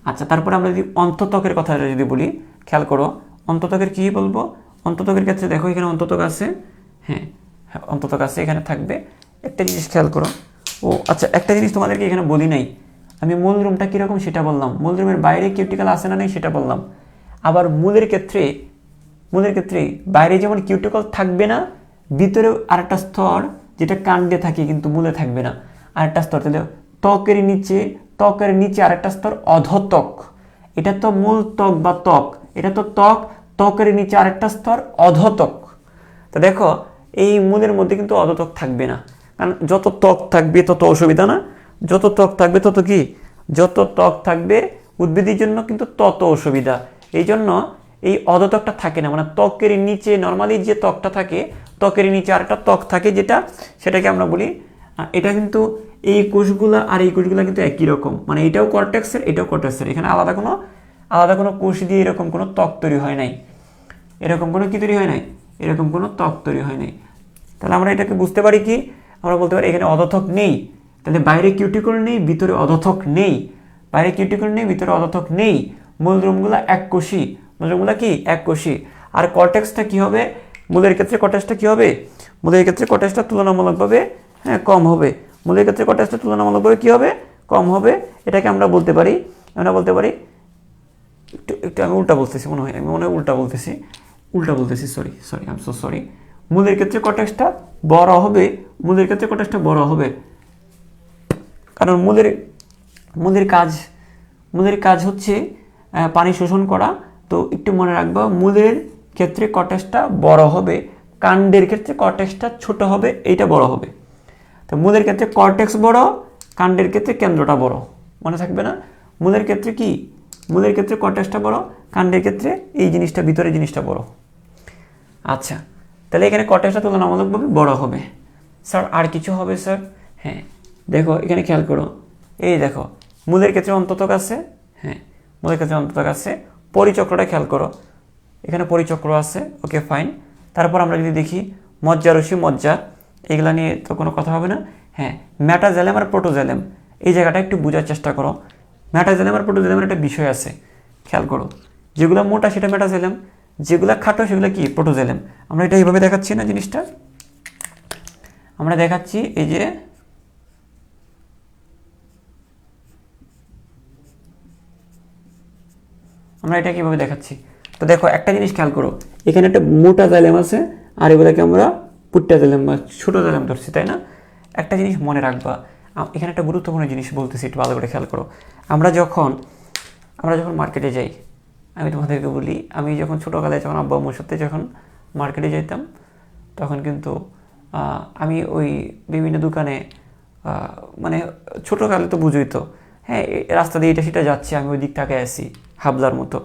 আচ্ছা, তারপরে আমরা যদি অন্তত্বকের কথা যদি বলি, খেয়াল করো অন্তত্বকের কী বলবো। অন্তত্বকের ক্ষেত্রে দেখো এখানে অন্তত্বক আছে, অন্তত্বক আছে, এখানে থাকবে। একটা জিনিস খেয়াল করো, আচ্ছা একটা জিনিস তোমাদেরকে এখানে বলি নাই, আমি মূলরুমটা কীরকম সেটা বললাম, মূলরুমের বাইরে কিউটিকল আছে না নেই সেটা বললাম। আবার মূলের ক্ষেত্রে বাইরে যেমন কিউটিকল থাকবে না, ভিতরেও আরেকটা স্তর যেটা কাণ্ডে থাকে কিন্তু মূলে থাকবে না, আরেকটা স্তর। তাহলে ত্বকের নিচে আরেকটা স্তর অধত্বক। এটা তো মূল ত্বক বা ত্বক, এটা তো ত্বকের নিচে আরেকটা স্তর অধত্বক। তো দেখো এই মূলের মধ্যে কিন্তু অধত্বক থাকবে না, কারণ যত ত্বক থাকবে তত অসুবিধা না, যত ত্বক থাকবে উদ্ভিদের জন্য কিন্তু তত অসুবিধা। এই জন্য এই অধত্বকটা থাকে না, মানে ত্বকের নিচে নর্মালি যে ত্বকটা থাকে, ত্বকের নিচে আরেকটা ত্বক থাকে, সেটাকে আমরা বলি, এটা কিন্তু এই কোষগুলা আর এই কোষগুলা কিন্তু একই রকম, মানে এটাও কর্টেক্সের, এটাও কর্টেক্সের, এখানে আলাদা কোনো আলাদা কোনো কোষ দিয়ে এরকম কোনো ত্বক তৈরি হয় নাই, এরকম কোনো কি তৈরি হয় নাই, এরকম কোনো ত্বক তৈরি হয় নাই। তাহলে আমরা এটাকে বুঝতে পারি কি, আমরা বলতে পারি এখানে অধঃথক নেই। তাহলে বাইরে কিউটিকল নেই, ভিতরে অধঃথক নেই, বাইরে কিউটিকল নেই, ভিতরে অধঃথক নেই। মূলদ্রমগুলো এককোষী, মূলদ্রমগুলো কি এককোষী। আর কর্টেক্সটা কি হবে, মূলের ক্ষেত্রে কর্টেক্সটা কি হবে, মূলের ক্ষেত্রে কর্টেক্সটা তুলনামূলকভাবে কম হবে। মূলের ক্ষেত্রে কর্টেক্সটা তুলনামূলকভাবে কি হবে, কম হবে। এটাকে আমরা বলতে পারি, একটু আমি উল্টা বলতেছি মনে হয়, উল্টা বলতেছি, sorry I am so sorry. মূলের ক্ষেত্রে কর্টেক্সটা বড় হবে, মূলের ক্ষেত্রে কর্টেক্সটা বড় হবে, কারণ মূলের কাজ হচ্ছে পানি শোষণ করা। তো একটু মনে রাখবা, মূলের ক্ষেত্রে কর্টেক্সটা বড় হবে, কাণ্ডের ক্ষেত্রে কর্টেক্সটা ছোট হবে, এইটা বড় হবে। তো মূলের ক্ষেত্রে কর্টেক্স বড়, কাণ্ডের ক্ষেত্রে কেন্দ্রটা বড়, মনে থাকবে না? মূলের ক্ষেত্রে কি, মূলের ক্ষেত্রে কর্টেক্সটা বড়, কাণ্ডের ক্ষেত্রে এই জিনিসটা, ভিতরে জিনিসটা বড়। আচ্ছা, তাহলে এখানে কর্টেক্সটা তুলনামূলকভাবে বড় হবে। স্যার আর কিছু হবে স্যার? হ্যাঁ, দেখো এখানে খেয়াল করো, এই দেখো মূলের ক্ষেত্রে অন্ততক আছে, হ্যাঁ মূলের ক্ষেত্রে অন্ততক আছে। পরিচক্রটা খেয়াল করো, এখানে পরিচক্র আছে, ওকে ফাইন। তারপর আমরা যদি দেখি মজ্জারসি, মজ্জা, এগুলা নিয়ে তো কোনো কথা হবে না। হ্যাঁ, ম্যাটাজাইলাম আর প্রোটোজাইলাম, এই জায়গাটা একটু বোঝার চেষ্টা করো। ম্যাটাজাইলাম আর প্রোটোজাইলামের একটা বিষয় আছে, খেয়াল করো। যেগুলো মোটা সেটা ম্যাটাজাইলাম, যেগুলো খাটো সেগুলো কি প্রোটোজাইলাম। আমরা এটা এইভাবে দেখাচ্ছি না, জিনিসটা আমরা দেখাচ্ছি, এই যে আমরা এটা কিভাবে দেখাচ্ছি। তো দেখো একটা জিনিস খেয়াল করো, এখানে একটা মোটা জাইলাম আছে, আর এগুলোকে আমরা পুট্টা জাইলাম বা ছোটো জাইলাম ধরছি, তাই না? একটা জিনিস মনে রাখবা, এখানে একটা গুরুত্বপূর্ণ জিনিস বলতেছি, একটু ভালো করে খেয়াল করো। আমরা যখন মার্কেটে যাই, আমি তোমাদেরকে বলি, আমি যখন ছোটোকালে যখন আব্বা আম্মুর সাথে যখন মার্কেটে যেতাম, তখন কিন্তু আমি ওই বিভিন্ন দোকানে, মানে ছোটোকালে তো বুঝোই তো, হ্যাঁ রাস্তা দিয়ে এটা সেটা যাচ্ছে, আমি ওই দিক তাকায় আসি হাবলার মতো,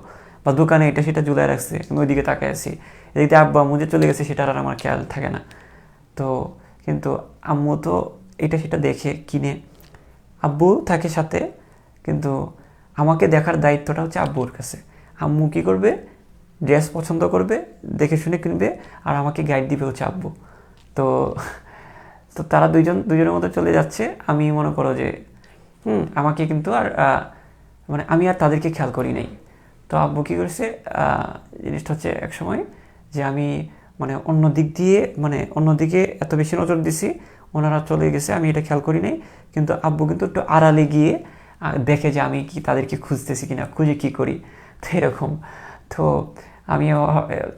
বা দোকানে এটা সেটা ঝুলাই রাখছে, আমি ওই দিকে তাকায় আসি। এদিকে আব্বা আম্মু যে চলে গেছে সেটার আর আমার খেয়াল থাকে না। তো কিন্তু আম্মু তো এটা সেটা দেখে কিনে, আব্বু থাকে সাথে, কিন্তু আমাকে দেখার দায়িত্বটা হচ্ছে আব্বুর কাছে। আম্মু কী করবে, ড্রেস পছন্দ করবে, দেখে শুনে কিনবে, আর আমাকে গাইড দিবে হচ্ছে আব্বু। তো তো তারা দুজনের মতো চলে যাচ্ছে, আমি মনে করো যে আমাকে কিন্তু আর মানে আমি আর তাদেরকে খেয়াল করি নাই। তো আব্বু কী করেছে, জিনিসটা হচ্ছে এক সময় যে আমি মানে অন্যদিকে এত বেশি নজর দিছি, ওনারা চলে গেছে, আমি এটা খেয়াল করি নাই। কিন্তু আব্বু কিন্তু একটু আড়ালে গিয়ে দেখে যে আমি কি তাদেরকে খুঁজতেছি কিনা, খুঁজে কী করি, তো এরকম। তো আমিও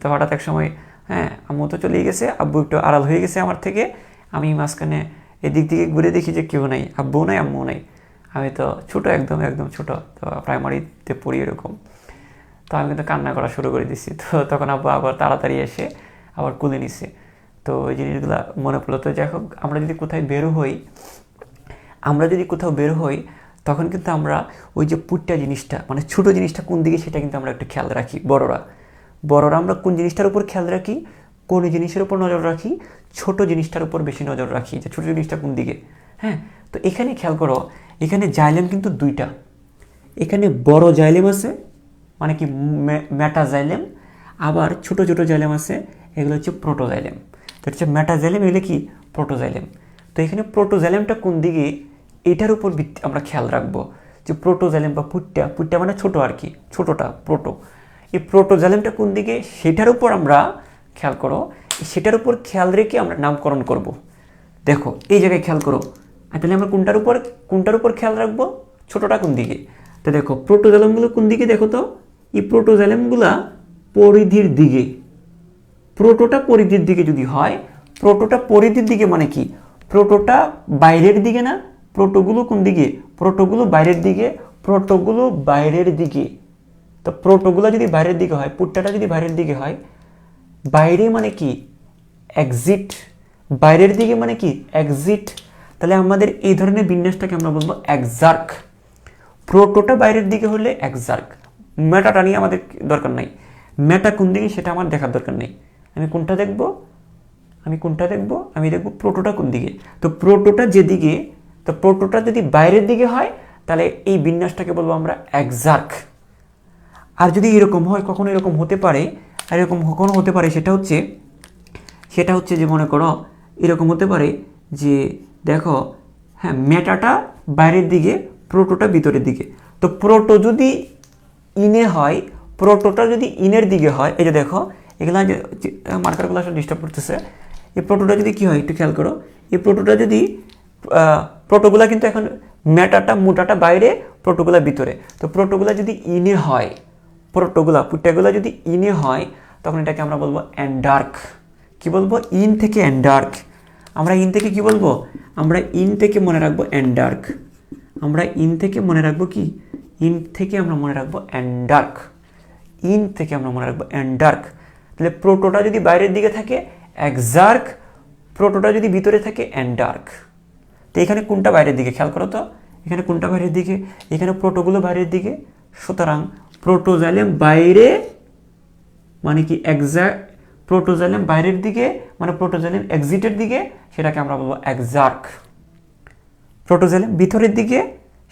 তো হঠাৎ এক সময়, হ্যাঁ আম্মু তো চলেই গেছে, আব্বু একটু আড়াল হয়ে গেছে আমার থেকে, আমি মাঝখানে এদিক দিকে ঘুরে দেখি যে কেউ নাই, আব্বুও নাই, আম্মুও নাই। আমি তো ছোটো, একদম ছোটো, তো প্রাইমারিতে পড়ি এরকম। তো আমি কিন্তু কান্না করা শুরু করে দিচ্ছি। তো তখন আব্বু আবার তাড়াতাড়ি এসে আবার কুলে নিছে। তো এই জিনিসগুলো মনে পড়লো। তো যাই হোক, আমরা যদি কোথাও বের হই, তখন কিন্তু আমরা ওই যে পুট্টা জিনিসটা, মানে ছোটো জিনিসটা কোন দিকে, সেটা কিন্তু আমরা একটু খেয়াল রাখি। বড়রা আমরা কোন জিনিসটার উপর খেয়াল রাখি, কোন জিনিসের উপর নজর রাখি, ছোট জিনিসটার উপর বেশি নজর রাখি, যে ছোটো জিনিসটা কোন দিকে। হ্যাঁ, তো এখানে খেয়াল করো, এখানে জাইলেম কিন্তু দুইটা, এখানে বড় জাইলেম আছে, মানে কি ম্যাটাজাইলেম, আবার ছোট ছোট জাইলেম আছে, এগুলো হচ্ছে প্রোটোজাইলেম। তো হচ্ছে ম্যাটাজাইলেম, এগুলো কি প্রোটোজাইলেম। তো এখানে প্রোটোজাইলেমটা কোন দিকে, এটার উপর আমরা খেয়াল রাখবো, যে প্রোটোজাইলেম বা পুট্টা মানে ছোট আর কি, ছোটোটা প্রোটো, এই প্রোটোজাইলেমটা কোন দিকে সেটার উপর আমরা খেয়াল করো, সেটার উপর খেয়াল রেখে আমরা নামকরণ করব। দেখো এই জায়গায় খেয়াল করো, তাহলে আমরা কোনটার উপর খেয়াল রাখবো, ছোটোটা কোন দিকে। তো দেখো প্রোটোজাইলেমগুলো কোন দিকে, দেখো তো এই প্রোটোজাইলেমগুলা পরিধির দিকে, প্রোটোটা পরিধির দিকে যদি হয়, প্রোটোটা পরিধির দিকে মানে কি, প্রোটোটা বাইরের দিকে না, প্রোটোগুলো কোন দিকে, প্রোটোগুলো বাইরের দিকে। তো প্রোটোগুলো যদি বাইরের দিকে হয়, পুট্টাটা যদি বাইরের দিকে হয়, বাইরে মানে কি এক্সিট, বাইরের দিকে মানে কি এক্সিট। তাহলে আমাদের এই ধরনের বিন্যাসটাকে আমরা বলবো এক্সার্ক। প্রোটোটা বাইরের দিকে হলে এক্সার্ক, মেটাটা নিয়ে আমাদের দরকার নাই, মেটা কোন দিকে সেটা আমার দেখার দরকার নেই। আমি দেখব প্রোটোটা কোন দিকে। তো প্রোটোটা যেদিকে, তো প্রোটোটা যদি বাইরের দিকে হয়, তাহলে এই বিন্যাসটাকে বলবো আমরা এক্সার্ক। আর যদি এরকম হয়, কখনো এরকম হতে পারে, আর এরকম কখনো হতে পারে, সেটা হচ্ছে যে মনে করো এরকম হতে পারে যে দেখো, হ্যাঁ, মেটাটা বাইরের দিকে, প্রোটোটা ভিতরের দিকে। তো প্রোটো যদি ইনে হয়, প্রোটোটা যদি ইনের দিকে হয়, এই যে দেখো এগুলা যে মার্কারগুলো আসলে ডিস্টার্ব করতেছে, এই প্রোটোটা যদি কী হয় একটু খেয়াল করো, এই প্রোটোটা যদি প্রোটোগুলা কিন্তু এখন মেটাটা মোটাটা বাইরে, প্রোটোগুলা ভিতরে। তো প্রোটোগুলা যদি ইনে হয়, পুটাগুলা যদি ইনে হয়, তখন এটাকে আমরা বলবো অ্যান্ডার্ক। কি বলবো? ইন থেকে অ্যান্ডার্ক। আমরা ইন থেকে কি বলবো? আমরা ইন থেকে মনে রাখবো অ্যান্ডার্ক। আমরা ইন থেকে মনে রাখবো কি? ইন থেকে আমরা মনে রাখবো অ্যান্ডার্ক। ইন থেকে আমরা মনে রাখবো অ্যান্ডার্ক। তাহলে প্রোটোটা যদি বাইরের দিকে থাকে এক্সার্ক, প্রোটোটা যদি ভিতরে থাকে অ্যান্ডার্ক। তো এখানে কোনটা বাইরের দিকে? খেয়াল করো তো, এখানে কোনটা বাইরের দিকে? এখানে প্রোটোগুলো বাইরের দিকে, সুতরাং প্রোটোজাইলেম বাইরে মানে কি এক্সাক্ট, প্রোটোজাইলেম বাইরের দিকে মানে প্রোটোজাইলেম এক্সিটের দিকে, সেটাকে আমরা বলবো এক্সার্ক। প্রোটোজাইলেম ভিতরের দিকে,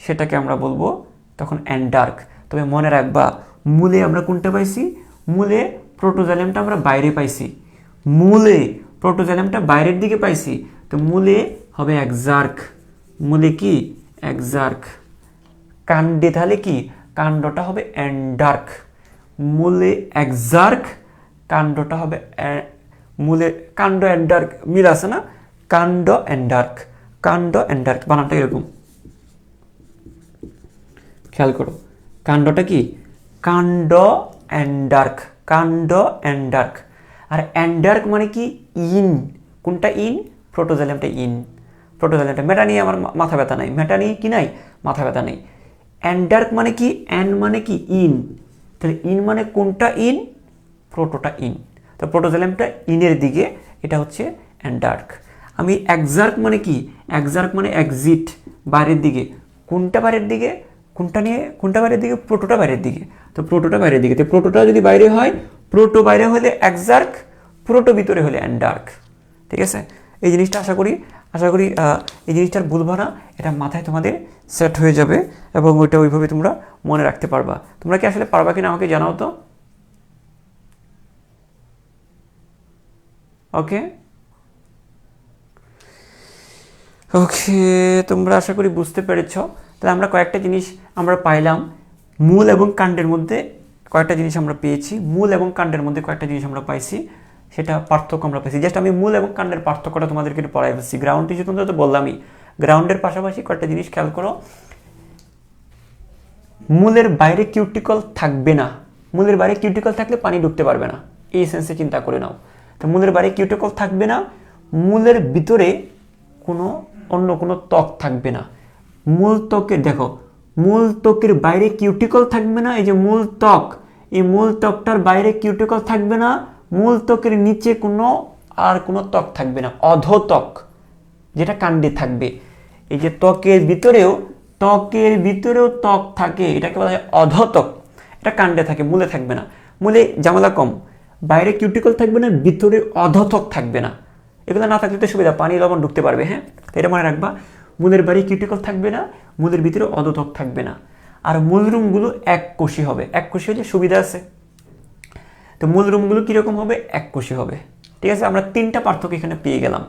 সেটাকে আমরা বলবো তখন অ্যান্ডার্ক। তবে মনে রাখবা, মূলে আমরা কোনটা পাইছি? মূলে প্রোটোজাইলেমটা আমরা বাইরে পাইছি, মূলে প্রোটোজাইলেমটা বাইরের দিকে পাইছি, তো মূলে হবে এক্সার্ক। মূলে কি? এক্সার্ক। কাণ্ডে তাহলে কি? কাণ্ডটা হবে অ্যান্ডার্ক। মূলে এক্সার্ক, কাণ্ডটা হবে মূলে কাণ্ড অ্যান্ডার্ক, মিল আছে না? কাণ্ড অ্যান্ডার্ক, কাণ্ড অ্যান্ডার্ক বানানটা এরকম, খেয়াল করো। কাণ্ডটা কি? কাণ্ড অ্যান্ডার্ক, কাণ্ড অ্যান্ডার্ক। আর অ্যান্ডার্ক মানে কি? ইন। কোনটা ইন? প্রোটোজাইলেমটা ইন, প্রোটোজাইলেমটা। মেটা নিয়ে আমার মাথা ব্যথা নাই, মেটা নিয়ে কি নাই? মাথা ব্যথা নেই। অ্যান্ডার্ক মানে কি? অ্যান মানে কি? ইন। তাহলে ইন মানে কোনটা ইন? প্রোটোটা ইন। তো প্রোটোজাইলেমটা ইনের দিকে, এটা হচ্ছে অ্যান্ডার্ক। আমি এক্সার্ক মানে কি? এক্সার্ক মানে এক্সিট, বাইরের দিকে। কোনটা বাইরের দিকে? কোনটা বাইরের দিকে? প্রোটোটা বাইরের দিকে। তো প্রোটোটা বাইরের দিকে, তো প্রোটোটা যদি বাইরে হয়, প্রোটো বাইরে হলে এক্সার্ক, প্রোটো ভিতরে হলে অ্যান্ডার্ক। ঠিক আছে? এই জিনিসটা আশা করি এই জিনিসটার ভুলবা না, এটা মাথায় তোমাদের সেট হয়ে যাবে এবং ওইটা ওইভাবে তোমরা মনে রাখতে পারবা। তোমরা কি আসলে পারবা কিনা আমাকে জানাও তো। ওকে ওকে, তোমরা আশা করি বুঝতে পেরেছ। তাহলে আমরা কয়েকটা জিনিস আমরা পাইলাম, মূল এবং কাণ্ডের মধ্যে কয়েকটা জিনিস আমরা পেয়েছি, মূল এবং কাণ্ডের মধ্যে কয়েকটা জিনিস আমরা পাইছি, সেটা পার্থক্য আমরা পেয়েছি। জাস্ট আমি মূল এবং কাণ্ডের পার্থক্যটা তোমাদেরকে একটু পড়াই ফেলছি। গ্রাউন্ড টিস্যু তোমরা তো বললামই, গ্রাউন্ডের পাশাপাশি কয়েকটা জিনিস খেয়াল করো। মূলের বাইরে কিউটিকল থাকবে না, মূলের বাইরে কিউটিকল থাকলে পানি ঢুকতে পারবে না, এই সেন্সে চিন্তা করে নাও। তো মূলের বাইরে কিউটিকল থাকবে না, মূলের ভিতরে অন্য কোনো ত্বক থাকবে না। মূল ত্বকের দেখো, মূল ত্বকের বাইরে কিউটিকল থাকবে না, এই যে মূল ত্বক, এই মূল ত্বকটার বাইরে কিউটিকল থাকবে না, মূল ত্বকের নিচে কোনো ত্বক থাকবে না, অধোত্বক যেটা কাণ্ডে থাকবে। এই যে ত্বকের ভিতরেও ত্বক থাকে, এটাকে বলা হয় অধোত্বক, এটা কাণ্ডে থাকে, মূলে থাকবে না। মূলে ঝামেলা কম, বাইরে কিউটিকল থাকবে না, ভিতরে অধোত্বক থাকবে না। এগুলো না থাকলে তো সুবিধা, পানি লবণ ঢুকতে পারবে। হ্যাঁ, তো এটা মনে রাখবা, মূলের বাইরে কিউটিকল থাকবে না, মূলের ভিতরে অধোত্বক থাকবে না। আর মূলরুমগুলো এককোষী হবে, এককোষী হলে সুবিধা আছে। তো মূলরুমগুলো কীরকম হবে? এককোষী হবে। ঠিক আছে, আমরা তিনটা পার্থক্য এখানে পেয়ে গেলাম।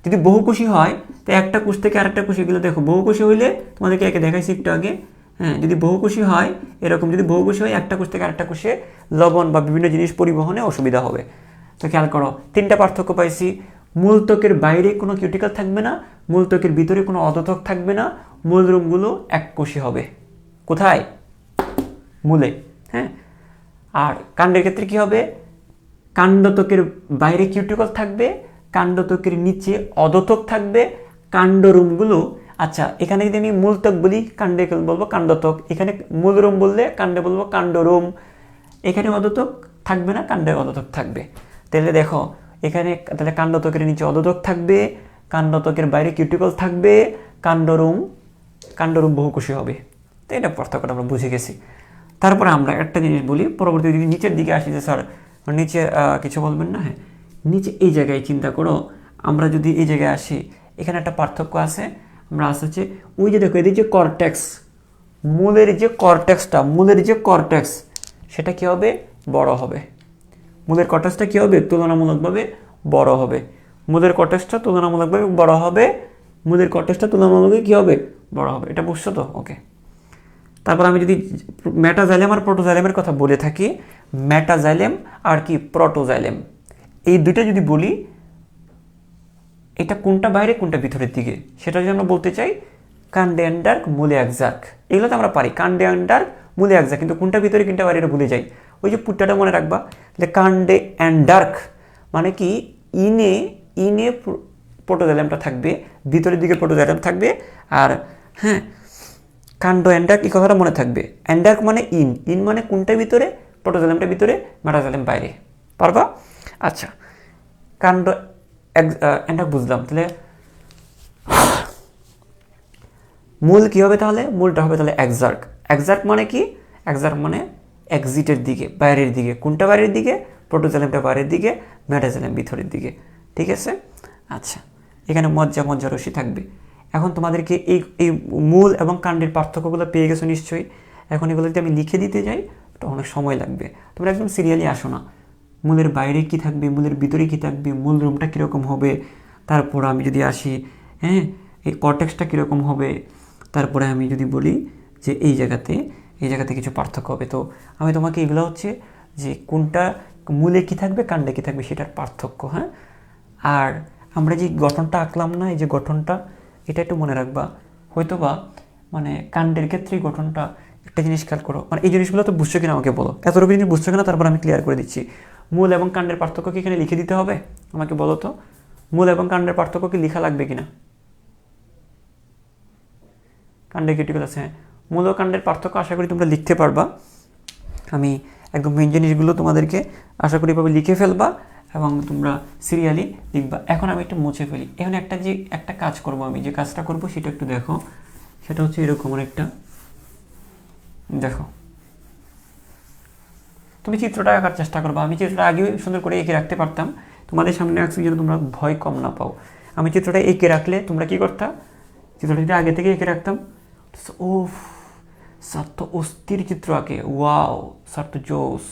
যদি বহুকোষী হয়, তো একটা কোষ থেকে আরেকটা কোষে গেলে দেখো, বহুকোষী হইলে তোমাদেরকে একে দেখাইছি একটু আগে। হ্যাঁ, যদি বহুকোষী হয় এরকম, যদি বহুকোষী হয় একটা কোষ থেকে আরেকটা কোষে লবণ বা বিভিন্ন জিনিস পরিবহনে অসুবিধা হবে। তো খেয়াল করো, তিনটা পার্থক্য পাইছি। মূল ত্বকের বাইরে কোনো কিউটিকল থাকবে না, মূল ত্বকের ভিতরে কোনো অধোত্বক থাকবে না, মূলরুমগুলো এককোষী হবে। কোথায়? মূলে। হ্যাঁ, আর কাণ্ডের ক্ষেত্রে কি হবে? কাণ্ডত্বকের বাইরে কিউটিকল থাকবে, কাণ্ডত্বকের নিচে অধোত্বক থাকবে, কাণ্ডরুমগুলো, আচ্ছা এখানে যদি আমি মূলত্বক বলি, কাণ্ডে বলবো কাণ্ডত্বক, এখানে মূলরুম বললে কাণ্ডে বলবো কাণ্ডরুম। এখানে অধোত্বক থাকবে না, কাণ্ডে অধোত্বক থাকবে। তাহলে দেখো এখানে, তাহলে কাণ্ডত্বকের নিচে অধোত্বক থাকবে, কাণ্ডত্বকের বাইরে কিউটিকল থাকবে, কাণ্ডরুম বহুকোষী হবে। তো এটা পার্থক্যটা আমরা বুঝে গেছি। তারপরে আমরা একটা জিনিস বলি, পরবর্তী যদি নিচের দিকে আসি, যে স্যার নিচে কিছু বলবেন না। হ্যাঁ, নিচে এই জায়গায় চিন্তা করো, আমরা যদি এই জায়গায় আসি, এখানে একটা পার্থক্য আছে। আমরা হচ্ছে ওই যে দেখো, এদের যে কর্টেক্স, মূলের যে কর্টেক্সটা, মূলের যে কর্টেক্স, সেটা কী হবে, বড় হবে। মূলের কর্টেক্সটা কী হবে, তুলনামূলকভাবে বড় হবে। মূলের কর্টেক্সটা তুলনামূলকভাবে বড় হবে, মূলের কর্টেক্সটা তুলনামূলকভাবে কী হবে, বড় হবে। এটা বুঝছো তো? ওকে। তারপর আমি যদি মেটাজাইলেম আর প্রোটোজাইলেমের কথা বলে থাকি, মেটাজাইলেম আর কি প্রোটোজাইলেম, এই দুইটা যদি বলি, এটা কোনটা বাইরে কোনটা ভিতরের দিকে, সেটা যদি আমরা বলতে চাই, কান্ডে অ্যান্ড ডার্ক, মূলে একজাক, এগুলো তো আমরা পারি, কান্ডে অ্যান্ড ডার্ক, মূলে একজাক, কিন্তু কোনটা ভিতরে কোনটা বাইরে এটা ভুলে যাই। ওই যে পুট্টাটা মনে রাখবা, যে কান্ডে অ্যান্ড ডার্ক মানে কি, ইনে ইনে প্রোটোজাইলেমটা থাকবে, ভিতরের দিকে প্রোটোজাইলেম থাকবে। আর হ্যাঁ, কান্ড অ্যান্ডার্ক, এই কথাটা মনে থাকবে। অ্যান্ডার্ক মানে ইন, ইন মানে কোনটা ভিতরে, প্রোটোজাইলেমটা ভিতরে, মেটাজাইলেম বাইরে। পারবা? আচ্ছা, কান্ড অ্যান্ডার্ক বুঝলাম। তাহলে মূল কী হবে তাহলে, মূলটা হবে তাহলে একজার্ক। একজার্ক মানে কি, একজার্ক মানে এক্সিটের দিকে, বাইরের দিকে। কোনটা বাইরের দিকে, প্রোটোজাইলেমটা বাইরের দিকে, মেটাজাইলেম ভিতরের দিকে। ঠিক আছে? আচ্ছা, এখানে মজ্জা রশ্মি থাকবে। এখন তোমাদেরকে এই মূল এবং কাণ্ডের পার্থক্যগুলো পেয়ে গেছো নিশ্চয়ই। এখন এগুলো যদি আমি লিখে দিতে যাই তো অনেক সময় লাগবে। তোমরা একদম সিরিয়ালি আসো না, মূলের বাইরে কি থাকবে, মূলের ভিতরে কি থাকবে, মূল রুমটা কীরকম হবে, তারপর আমি যদি আসি, হ্যাঁ, এই কর্টেক্সটা কীরকম হবে, তারপরে আমি যদি বলি যে এই জায়গাতে কিছু পার্থক্য হবে। তো আমি তোমাকে এগুলো হচ্ছে যে কোনটা মূলে কি থাকবে, কাণ্ডে কি থাকবে, সেটার পার্থক্য। হ্যাঁ, আর আমরা যে গঠনটা আঁকলাম না, এই যে গঠনটা, এটা একটু মনে রাখবা। হয়তোবা মানে কাণ্ডের ক্ষেত্রে এই গঠনটা, একটা জিনিস খেয়াল করো, মানে এই জিনিসগুলো তো বুঝছো কিনা আমাকে বলো, এতটুকু জিনিস বুঝছো কিনা, তারপর আমি ক্লিয়ার করে দিচ্ছি। মূল এবং কাণ্ডের পার্থক্য কি এখানে লিখে দিতে হবে? আমাকে বলো তো, মূল এবং কাণ্ডের পার্থক্য কি লেখা লাগবে কিনা? কাণ্ডে ক্রিটিক্যাল আছে, হ্যাঁ, মূল ও কাণ্ডের পার্থক্য আশা করি তোমরা লিখতে পারবা। আমি একদম মেন জিনিসগুলো তোমাদেরকে আশা করি এভাবে লিখে ফেলবা এবং তোমরা সিরিয়ালি লিখবা। এখন আমি একটু মুছে ফেলি। এখন একটা কাজ করব, আমি যে কাজটা করব সেটা একটু দেখো। সেটা হচ্ছে এরকম একটা, দেখো, তুমি চিত্রটা আঁকার চেষ্টা করবা। আমি চিত্রটা আগেও সুন্দর করে এঁকে রাখতে পারতাম, তোমাদের সামনে রাখছি যেন তোমরা ভয় কম না পাও। আমি চিত্রটা এঁকে রাখলে তোমরা কি করতা, চিত্রটা যদি আগে থেকে এঁকে রাখতাম, ও স্যার তো অস্থির চিত্র আঁকে, ওয়াও স্যার তো জোস,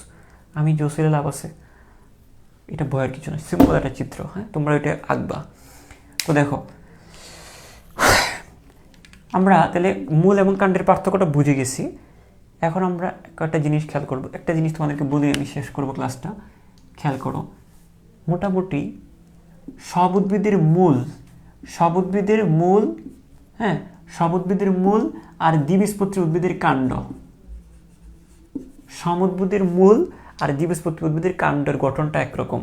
আমি জোস এলে লাভ আছে, এটা ভয়ের কিছু না, সিম্পল একটা চিত্র। হ্যাঁ, তোমরা এটা আঁকবা। তো দেখো, আমরা তাহলে মূল এবং কাণ্ডের পার্থক্যটা বুঝে গেছি। এখন আমরা একটা জিনিস খেয়াল করবো, একটা জিনিস তোমাদেরকে বলে আমি শেষ করবো ক্লাসটা। খেয়াল করো, মোটামুটি সব উদ্ভিদের মূল, হ্যাঁ, সব উদ্ভিদের মূল আর দ্বিবীজপত্রী উদ্ভিদের কাণ্ড, সব উদ্ভিদের মূল আর দ্বিবীজপত্রী উদ্ভিদের কাণ্ডের গঠনটা একরকম,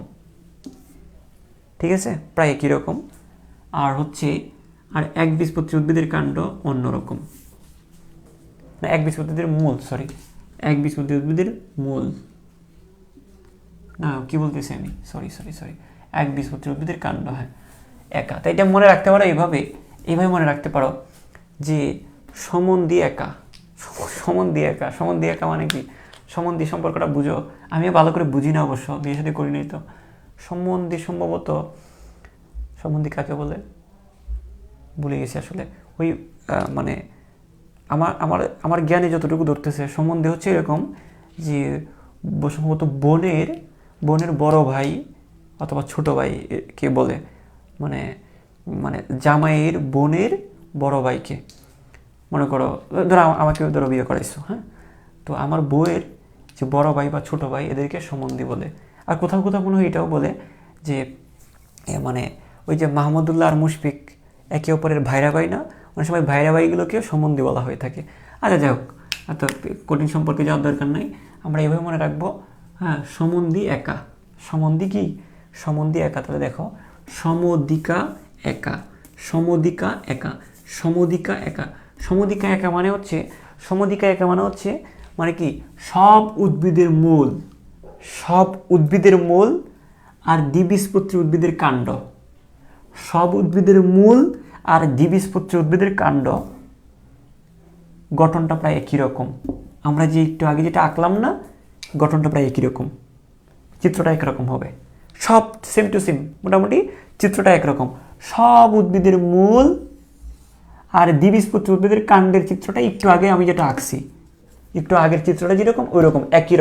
ঠিক আছে, প্রায় একই রকম। আর হচ্ছে আর একবীজপত্রী উদ্ভিদের কাণ্ড অন্যরকম, না একবীজপত্রীদের মূল, একবীজপত্রী উদ্ভিদের মূল, না কি বলতেছি আমি, সরি একবীজপত্রী উদ্ভিদের কাণ্ড, হ্যাঁ, একা। তাই এটা মনে রাখতে পারো এইভাবে মনে রাখতে পারো যে সমন্ধি একা মানে কি, সম্বন্ধী সম্পর্কটা বুঝো। আমিও ভালো করে বুঝি না অবশ্য, বিয়ে সাথে করি নাই তো। সম্বন্ধী সম্ভবত, সম্বন্ধী কাকে বলে ভুলে গেছি আসলে। ওই মানে আমার জ্ঞানে যতটুকু ধরতেছে, সম্বন্ধে হচ্ছে এরকম যে সম্ভবত বোনের বড় ভাই অথবা ছোট ভাই কে বলে, মানে জামাইয়ের বোনের বড় ভাইকে, মনে করো ধরো আমাকে বিয়ে করাইছো, হ্যাঁ, তো আমার বউয়ের যে বড় ভাই বা ছোট ভাই এদেরকে সম্বন্ধী বলে। আর কোথাও মনে হয় এটাও বলে যে মানে ওই যে মাহমুদুল্লাহ আর মুশফিক একে অপরের ভাইরা ভাই না, অনেক সময় ভাইরা ভাইগুলোকেও সম্বন্ধী বলা হয়ে থাকে। আচ্ছা যাই হোক, এত কঠিন সম্পর্কে যাওয়ার দরকার নাই, আমরা এভাবে মনে রাখবো। হ্যাঁ, সম্বন্ধী একা, সম্বন্ধী কি, সম্বন্ধী একা। তাহলে দেখো, সমদিকা একা মানে হচ্ছে মানে কি, সব উদ্ভিদের মূল আর দ্বিবীজপত্রী উদ্ভিদের কাণ্ড, সব উদ্ভিদের মূল আর দ্বিবীজপত্রী উদ্ভিদের কাণ্ড গঠনটা প্রায় একই রকম। আমরা যে একটু আগে যেটা আঁকলাম না, গঠনটা প্রায় একই রকম, চিত্রটা একরকম হবে, সব সেম টু সেম, মোটামুটি চিত্রটা একরকম। সব উদ্ভিদের মূল আর দ্বিবীজপত্রী উদ্ভিদের কাণ্ডের চিত্রটা একটু আগে আমি যেটা আঁকছি, একটু আগের চিত্রটা যেরকম ওই রকম একই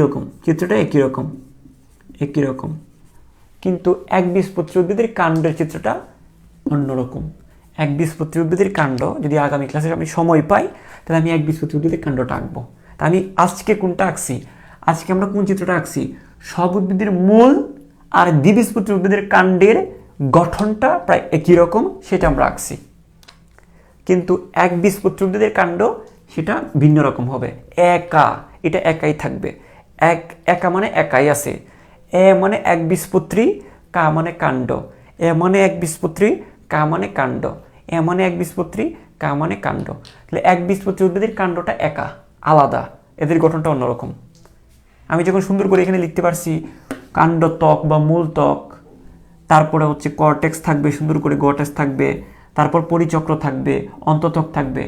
রকম চিত্রটা একই রকম, কিন্তু একবীজপত্রী উদ্ভিদের কাণ্ডের চিত্রটা অন্যরকম। একবীজপত্রী উদ্ভিদের কাণ্ড যদি আগামী ক্লাসে আমি সময় পাই তাহলে আমি একবীজপত্রী উদ্ভিদের কাণ্ডটা আঁকবো। তা আমি আজকে কোনটা আঁকছি, আজকে আমরা কোন চিত্রটা আঁকছি, সব উদ্ভিদের মূল আর দ্বিবীজপত্রী উদ্ভিদের কাণ্ডের গঠনটা প্রায় একই রকম সেটা আমরা আঁকছি, কিন্তু একবীজপত্রী উদ্ভিদের কাণ্ড সেটা ভিন্ন রকম হবে। এটা একাই থাকবে, একা মানে একাই আছে, মানে একবীজপত্রী, কা মানে কাণ্ড, মানে একবীজপত্রী, কা মানে কাণ্ড, মানে একবীজপত্রী, কা মানে কাণ্ড। তাহলে একবীজপত্রী উদ্ভিদের কাণ্ডটা একা, আলাদা, এদের গঠনটা অন্যরকম। আমি যখন সুন্দর করে এখানে লিখতে পারছি কাণ্ড ত্বক বা মূল ত্বক, তারপরে হচ্ছে কর্টেক্স থাকবে, সুন্দর করে গটেক্স থাকবে, তারপর পরিচক্র থাকবে, অন্তত্বক থাকবে,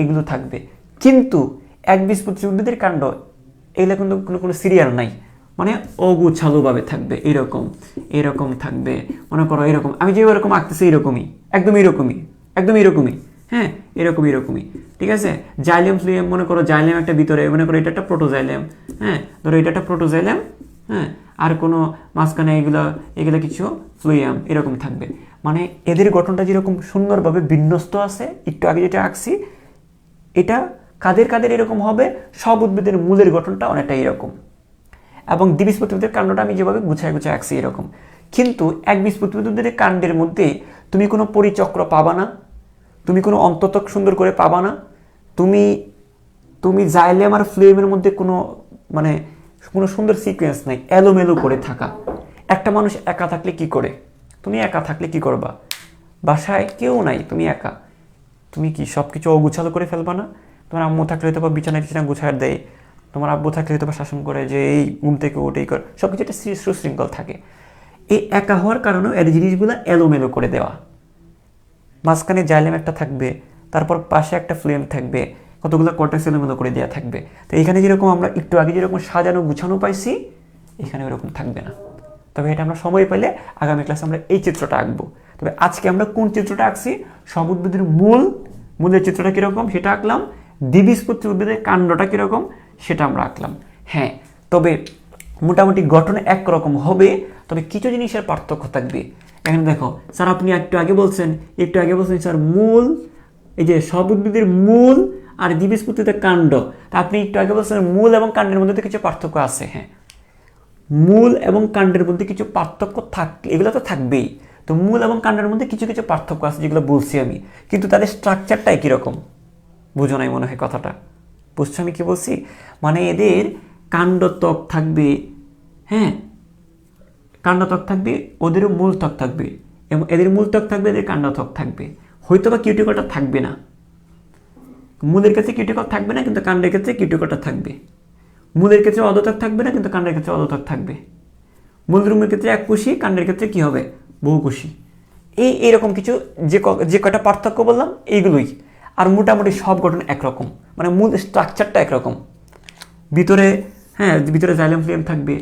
এগুলো থাকবে। কিন্তু একবীজপত্রী উদ্ভিদের কাণ্ড এগুলো কিন্তু কোনো সিরিয়াল নাই, মানে অগুছালোভাবে থাকবে, এরকম থাকবে। মনে করো এরকম, আমি যে এরকম আঁকতেছি এরকমই, একদম এরকমই, হ্যাঁ এরকমই, ঠিক আছে। জাইলেম ফ্লুয়েম, মনে করো জাইলেম একটা ভিতরে, মনে করো এটা একটা প্রোটোজাইলেম, হ্যাঁ ধরো এটা একটা প্রোটোজাইলেম, হ্যাঁ আর কোনো মাঝখানে এগুলো কিছু ফ্লুয়েম এরকম থাকবে। মানে এদের গঠনটা যেরকম সুন্দরভাবে বিন্যস্ত আছে, একটু আগে যেটা আঁকছি, এটা কাদের এরকম হবে, সব উদ্ভিদের মূলের গঠনটা অনেকটা এরকম, এবং দ্বিবীজপত্রী উদ্ভিদের কাণ্ডটা আমি যেভাবে গুছায় আঁকছি এরকম। কিন্তু একবীজপত্রী উদ্ভিদের কাণ্ডের মধ্যে তুমি কোনো পরিচক্র পাবা না, তুমি কোনো অন্তত্বক সুন্দর করে পাবা না, তুমি জাইলেম আর ফ্লুয়েমের মধ্যে কোনো সুন্দর সিকোয়েন্স নাই, এলোমেলো করে থাকা। একটা মানুষ একা থাকলে কি করে, তুমি একা থাকলে কি করবা, বাসায় কেউ নাই, তুমি একা, তুমি কি সব কিছু অগুছালো করে ফেলবা না? তোমার আম্মু থাকলে হয়তো বা বিছানা গুছায় দেয়, তোমার আব্বু থাকলে হয়তো বা শাসন করে যে এই ঘুম থেকে ওঠেই কর, সব কিছু একটা সুশৃঙ্খল থাকে। এই একা হওয়ার কারণেও এর জিনিসগুলো এলোমেলো করে দেওয়া। মাঝখানে জাইলেম একটা থাকবে, তারপর পাশে একটা ফ্লুয়েম থাকবে, কতগুলো কর্টেক্স এলোমেলো করে দেওয়া থাকবে। তো এখানে যেরকম আমরা একটু আগে যেরকম সাজানো গুছানো পাইছি, এখানে ওরকম থাকবে না। তবে এটা আমরা সময় পেলে আগামী ক্লাসে আমরা এই চিত্রটা আঁকবো। তবে আজকে আমরা কোন চিত্রটা আঁকছি, সব উদ্ভিদের মূলের চিত্রটা কীরকম সেটা আঁকলাম, দ্বিবীজপত্রী উদ্ভিদের কাণ্ডটা কীরকম সেটা আমরা আঁকলাম। হ্যাঁ, তবে মোটামুটি গঠন একরকম হবে, তবে কিছু জিনিসের পার্থক্য থাকবে। এখানে দেখো স্যার, আপনি একটু আগে বলছেন স্যার মূল, এই যে সব উদ্ভিদের মূল আর দ্বিবীজপত্রীতে কাণ্ড, তা আপনি একটু আগে বলছেন মূল এবং কাণ্ডের মধ্যে তো কিছু পার্থক্য আছে। হ্যাঁ, মূল এবং কাণ্ডের মধ্যে কিছু পার্থক্য থাকলে এগুলো তো থাকবেই। তো মূল এবং কাণ্ডের মধ্যে কিছু পার্থক্য আছে যেগুলো বলছি আমি, কিন্তু তাদের স্ট্রাকচারটা একই রকম। বুঝো নাই মনে হয় কথাটা? বুঝছো আমি কি বলছি? মানে এদের কাণ্ডত্বক থাকবে, হ্যাঁ কাণ্ডত্বক থাকবে, ওদেরও মূল ত্বক থাকবে, এবং এদের মূল ত্বক থাকবে, এদের কাণ্ডত্বক থাকবে। হয়তো বা কিউটিকলটা থাকবে না, মূলের ক্ষেত্রে কিউটিকল থাকবে না, কিন্তু কাণ্ডের ক্ষেত্রে কিউটিকলটা থাকবে। মূলের ক্ষেত্রে অধোতক থাকবে না, কিন্তু কাণ্ডের ক্ষেত্রে অধোতক থাকবে। মূলদ্রুমের ক্ষেত্রে এককোষী, কাণ্ডের ক্ষেত্রে কি হবে, বহুকোষী। এইরকম কিছু যে কয়টা পার্থক্য বললাম এইগুলোই। আর মোটামুটি সব গঠন একরকম, মানে মূল স্ট্রাকচারটা একরকম। ভিতরে জাইলেম ফ্লুয়েম থাকবে,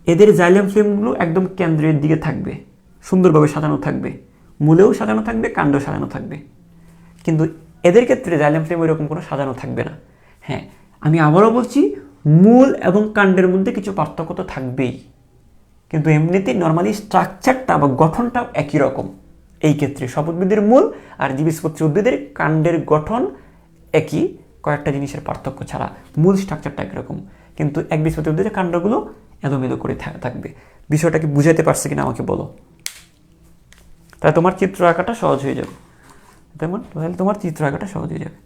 এদের জাইলেম ফ্লুয়েমগুলো একদম কেন্দ্রের দিকে থাকবে, সুন্দরভাবে সাজানো থাকবে, মূলেও সাজানো থাকবে, কাণ্ডও সাজানো থাকবে। কিন্তু এদের ক্ষেত্রে জাইলেম ফ্লুয়েম ওইরকম কোনো সাজানো থাকবে না। হ্যাঁ, আমি আবারও বলছি, মূল এবং কাণ্ডের মধ্যে কিছু পার্থক্য তো থাকবেই, কিন্তু এমনিতেই নর্মালি স্ট্রাকচারটা বা গঠনটাও একই রকম। এই ক্ষেত্রে সব উদ্ভিদের মূল আর দ্বিবীজপত্রী উদ্ভিদের কাণ্ডের গঠন একই, কয়েকটা জিনিসের পার্থক্য ছাড়া মূল স্ট্রাকচারটা একরকম, কিন্তু একবীজপত্রী উদ্ভিদের কাণ্ডগুলো এলোমেলো করে থাকবে। বিষয়টা কি বুঝাইতে পারছে কিনা আমাকে বলো? তাহলে তোমার চিত্র আঁকাটা সহজ হয়ে যাবে, তাহলে তোমার চিত্র আঁকাটা সহজ হয়ে যাবে।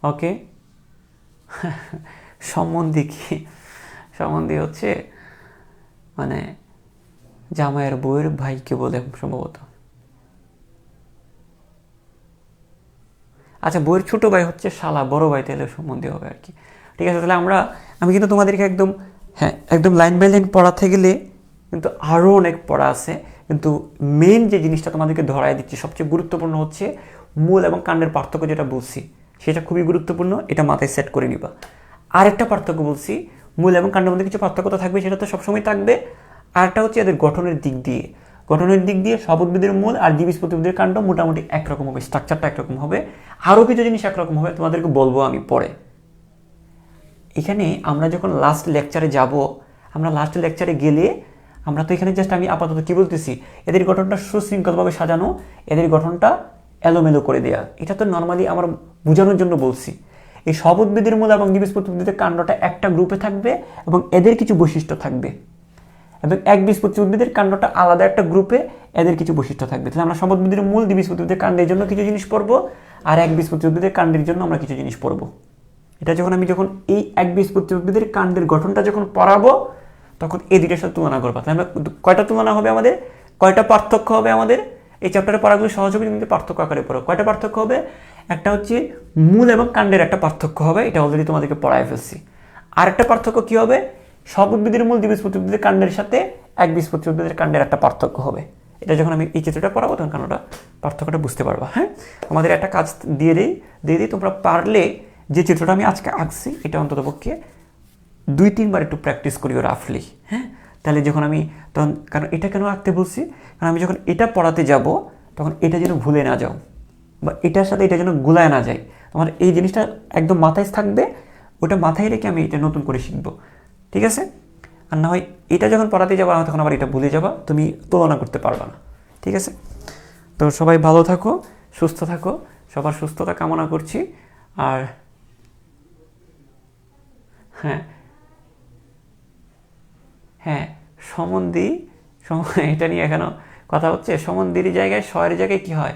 ওকে, সম্বন্ধী কি? সম্বন্ধী হচ্ছে মানে জামাইয়ের বউয়ের ভাইকে বলে সম্ভবত। আচ্ছা, বউয়ের ছোট ভাই হচ্ছে শালা, বড় ভাই তাহলে সম্বন্ধী হবে আর কি। ঠিক আছে, তাহলে আমি কিন্তু তোমাদেরকে একদম লাইন বাই লাইন পড়াতে গেলে কিন্তু আরও অনেক পড়া আছে, কিন্তু মেন যে জিনিসটা তোমাদেরকে ধরাই দিচ্ছি, সবচেয়ে গুরুত্বপূর্ণ হচ্ছে মূল এবং কাণ্ডের পার্থক্য যেটা বলছি সেটা খুবই গুরুত্বপূর্ণ, এটা মাথায় সেট করে নিবা। আরেকটা পার্থক্য বলছি, মূল এবং কাণ্ডের মধ্যে কিছু পার্থক্য তো থাকবে, সেটা তো সবসময় থাকবে। আরেকটা হচ্ছে এদের গঠনের দিক দিয়ে, গঠনের দিক দিয়ে সব উদ্ভিদের মূল আর দ্বিবীজপত্রী উদ্ভিদের কাণ্ড মোটামুটি একরকম হবে, স্ট্রাকচারটা একরকম হবে, আরও কিছু জিনিস একরকম হবে, তোমাদেরকে বলবো আমি পরে। এখানে আমরা যখন লাস্ট লেকচারে যাব, আমরা লাস্ট লেকচারে গেলে আমরা তো এখানে জাস্ট আমি আপাতত কি বলতেছি, এদের গঠনটা সুশৃঙ্খলভাবে সাজানো, এদের গঠনটা এলোমেলো করে দেয়া, এটা তো নর্মালি আমার বোঝানোর জন্য বলছি। এই সব উদ্ভিদের মূল এবং দ্বিবীজপত্রী উদ্ভিদের কাণ্ডটা একটা গ্রুপে থাকবে এবং এদের কিছু বৈশিষ্ট্য থাকবে, এবং একবীজপত্রী উদ্ভিদের কাণ্ডটা আলাদা একটা গ্রুপে, এদের কিছু বৈশিষ্ট্য থাকবে। তাহলে আমরা সব উদ্ভিদের মূল, দ্বিবীজপত্রী উদ্ভিদের কাণ্ডের জন্য কিছু জিনিস পড়বো, আর একবীজপত্রী উদ্ভিদের কাণ্ডের জন্য আমরা কিছু জিনিস পড়বো। এটা যখন এই একবীজপত্রী উদ্ভিদের কাণ্ডের গঠনটা যখন পড়াবো, তখন এই দুইটার সাথে তুলনা করবো। তাহলে আমরা কয়টা তুলনা হবে আমাদের, কয়টা পার্থক্য হবে আমাদের, এই চ্যাপ্টারে পড়াগুলো সহজ হবে কিন্তু পার্থক্য আকারে পড়ো। কয়টা পার্থক্য হবে, একটা হচ্ছে মূল এবং কাণ্ডের একটা পার্থক্য হবে, এটা অলরেডি তোমাদেরকে পড়ায় ফেলছি। আরেকটা পার্থক্য কি হবে, সব উদ্ভিদের মূল দ্বিবীজপত্রী উদ্ভিদের কাণ্ডের সাথে একবীজপত্রী উদ্ভিদের কাণ্ডের একটা পার্থক্য হবে। এটা যখন আমি এই চিত্রটা পড়াবো তখন কারণটা পার্থক্যটা বুঝতে পারবা। হ্যাঁ, আমাদের একটা কাজ দিয়ে দিই তোমরা পারলে যে চিত্রটা আমি আজকে আঁকছি এটা অন্ততপক্ষে 2-3 বার একটু প্র্যাকটিস করিও রাফলি। হ্যাঁ, তাহলে যখন আমি তখন, কারণ এটা কেন আঁকতে বলছি, কারণ আমি যখন এটা পড়াতে যাব তখন এটা যেন ভুলে না যাও, বা এটার সাথে এটা যেন গুলায় না যায়, আমার এই জিনিসটা একদম মাথায় থাকবে, ওটা মাথায় রেখে আমি এটা নতুন করে শিখবো, ঠিক আছে? আর না হয় এটা যখন পড়াতে যাবো তখন আবার এটা ভুলে যাবা, তুমি তুলনা করতে পারবা না, ঠিক আছে? তো সবাই ভালো থাকো, সুস্থ থাকো, সবার সুস্থতা কামনা করছি। আর হ্যাঁ হ্যাঁ, সমন্ধি এটা নিয়ে এখনো কথা হচ্ছে, সমন্দির জায়গায় শয়ের জায়গায় কি হয়,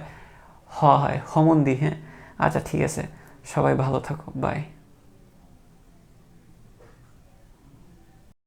হয় সমন্ধি। হ্যাঁ, আচ্ছা ঠিক আছে, সবাই ভালো থাকো, বাই।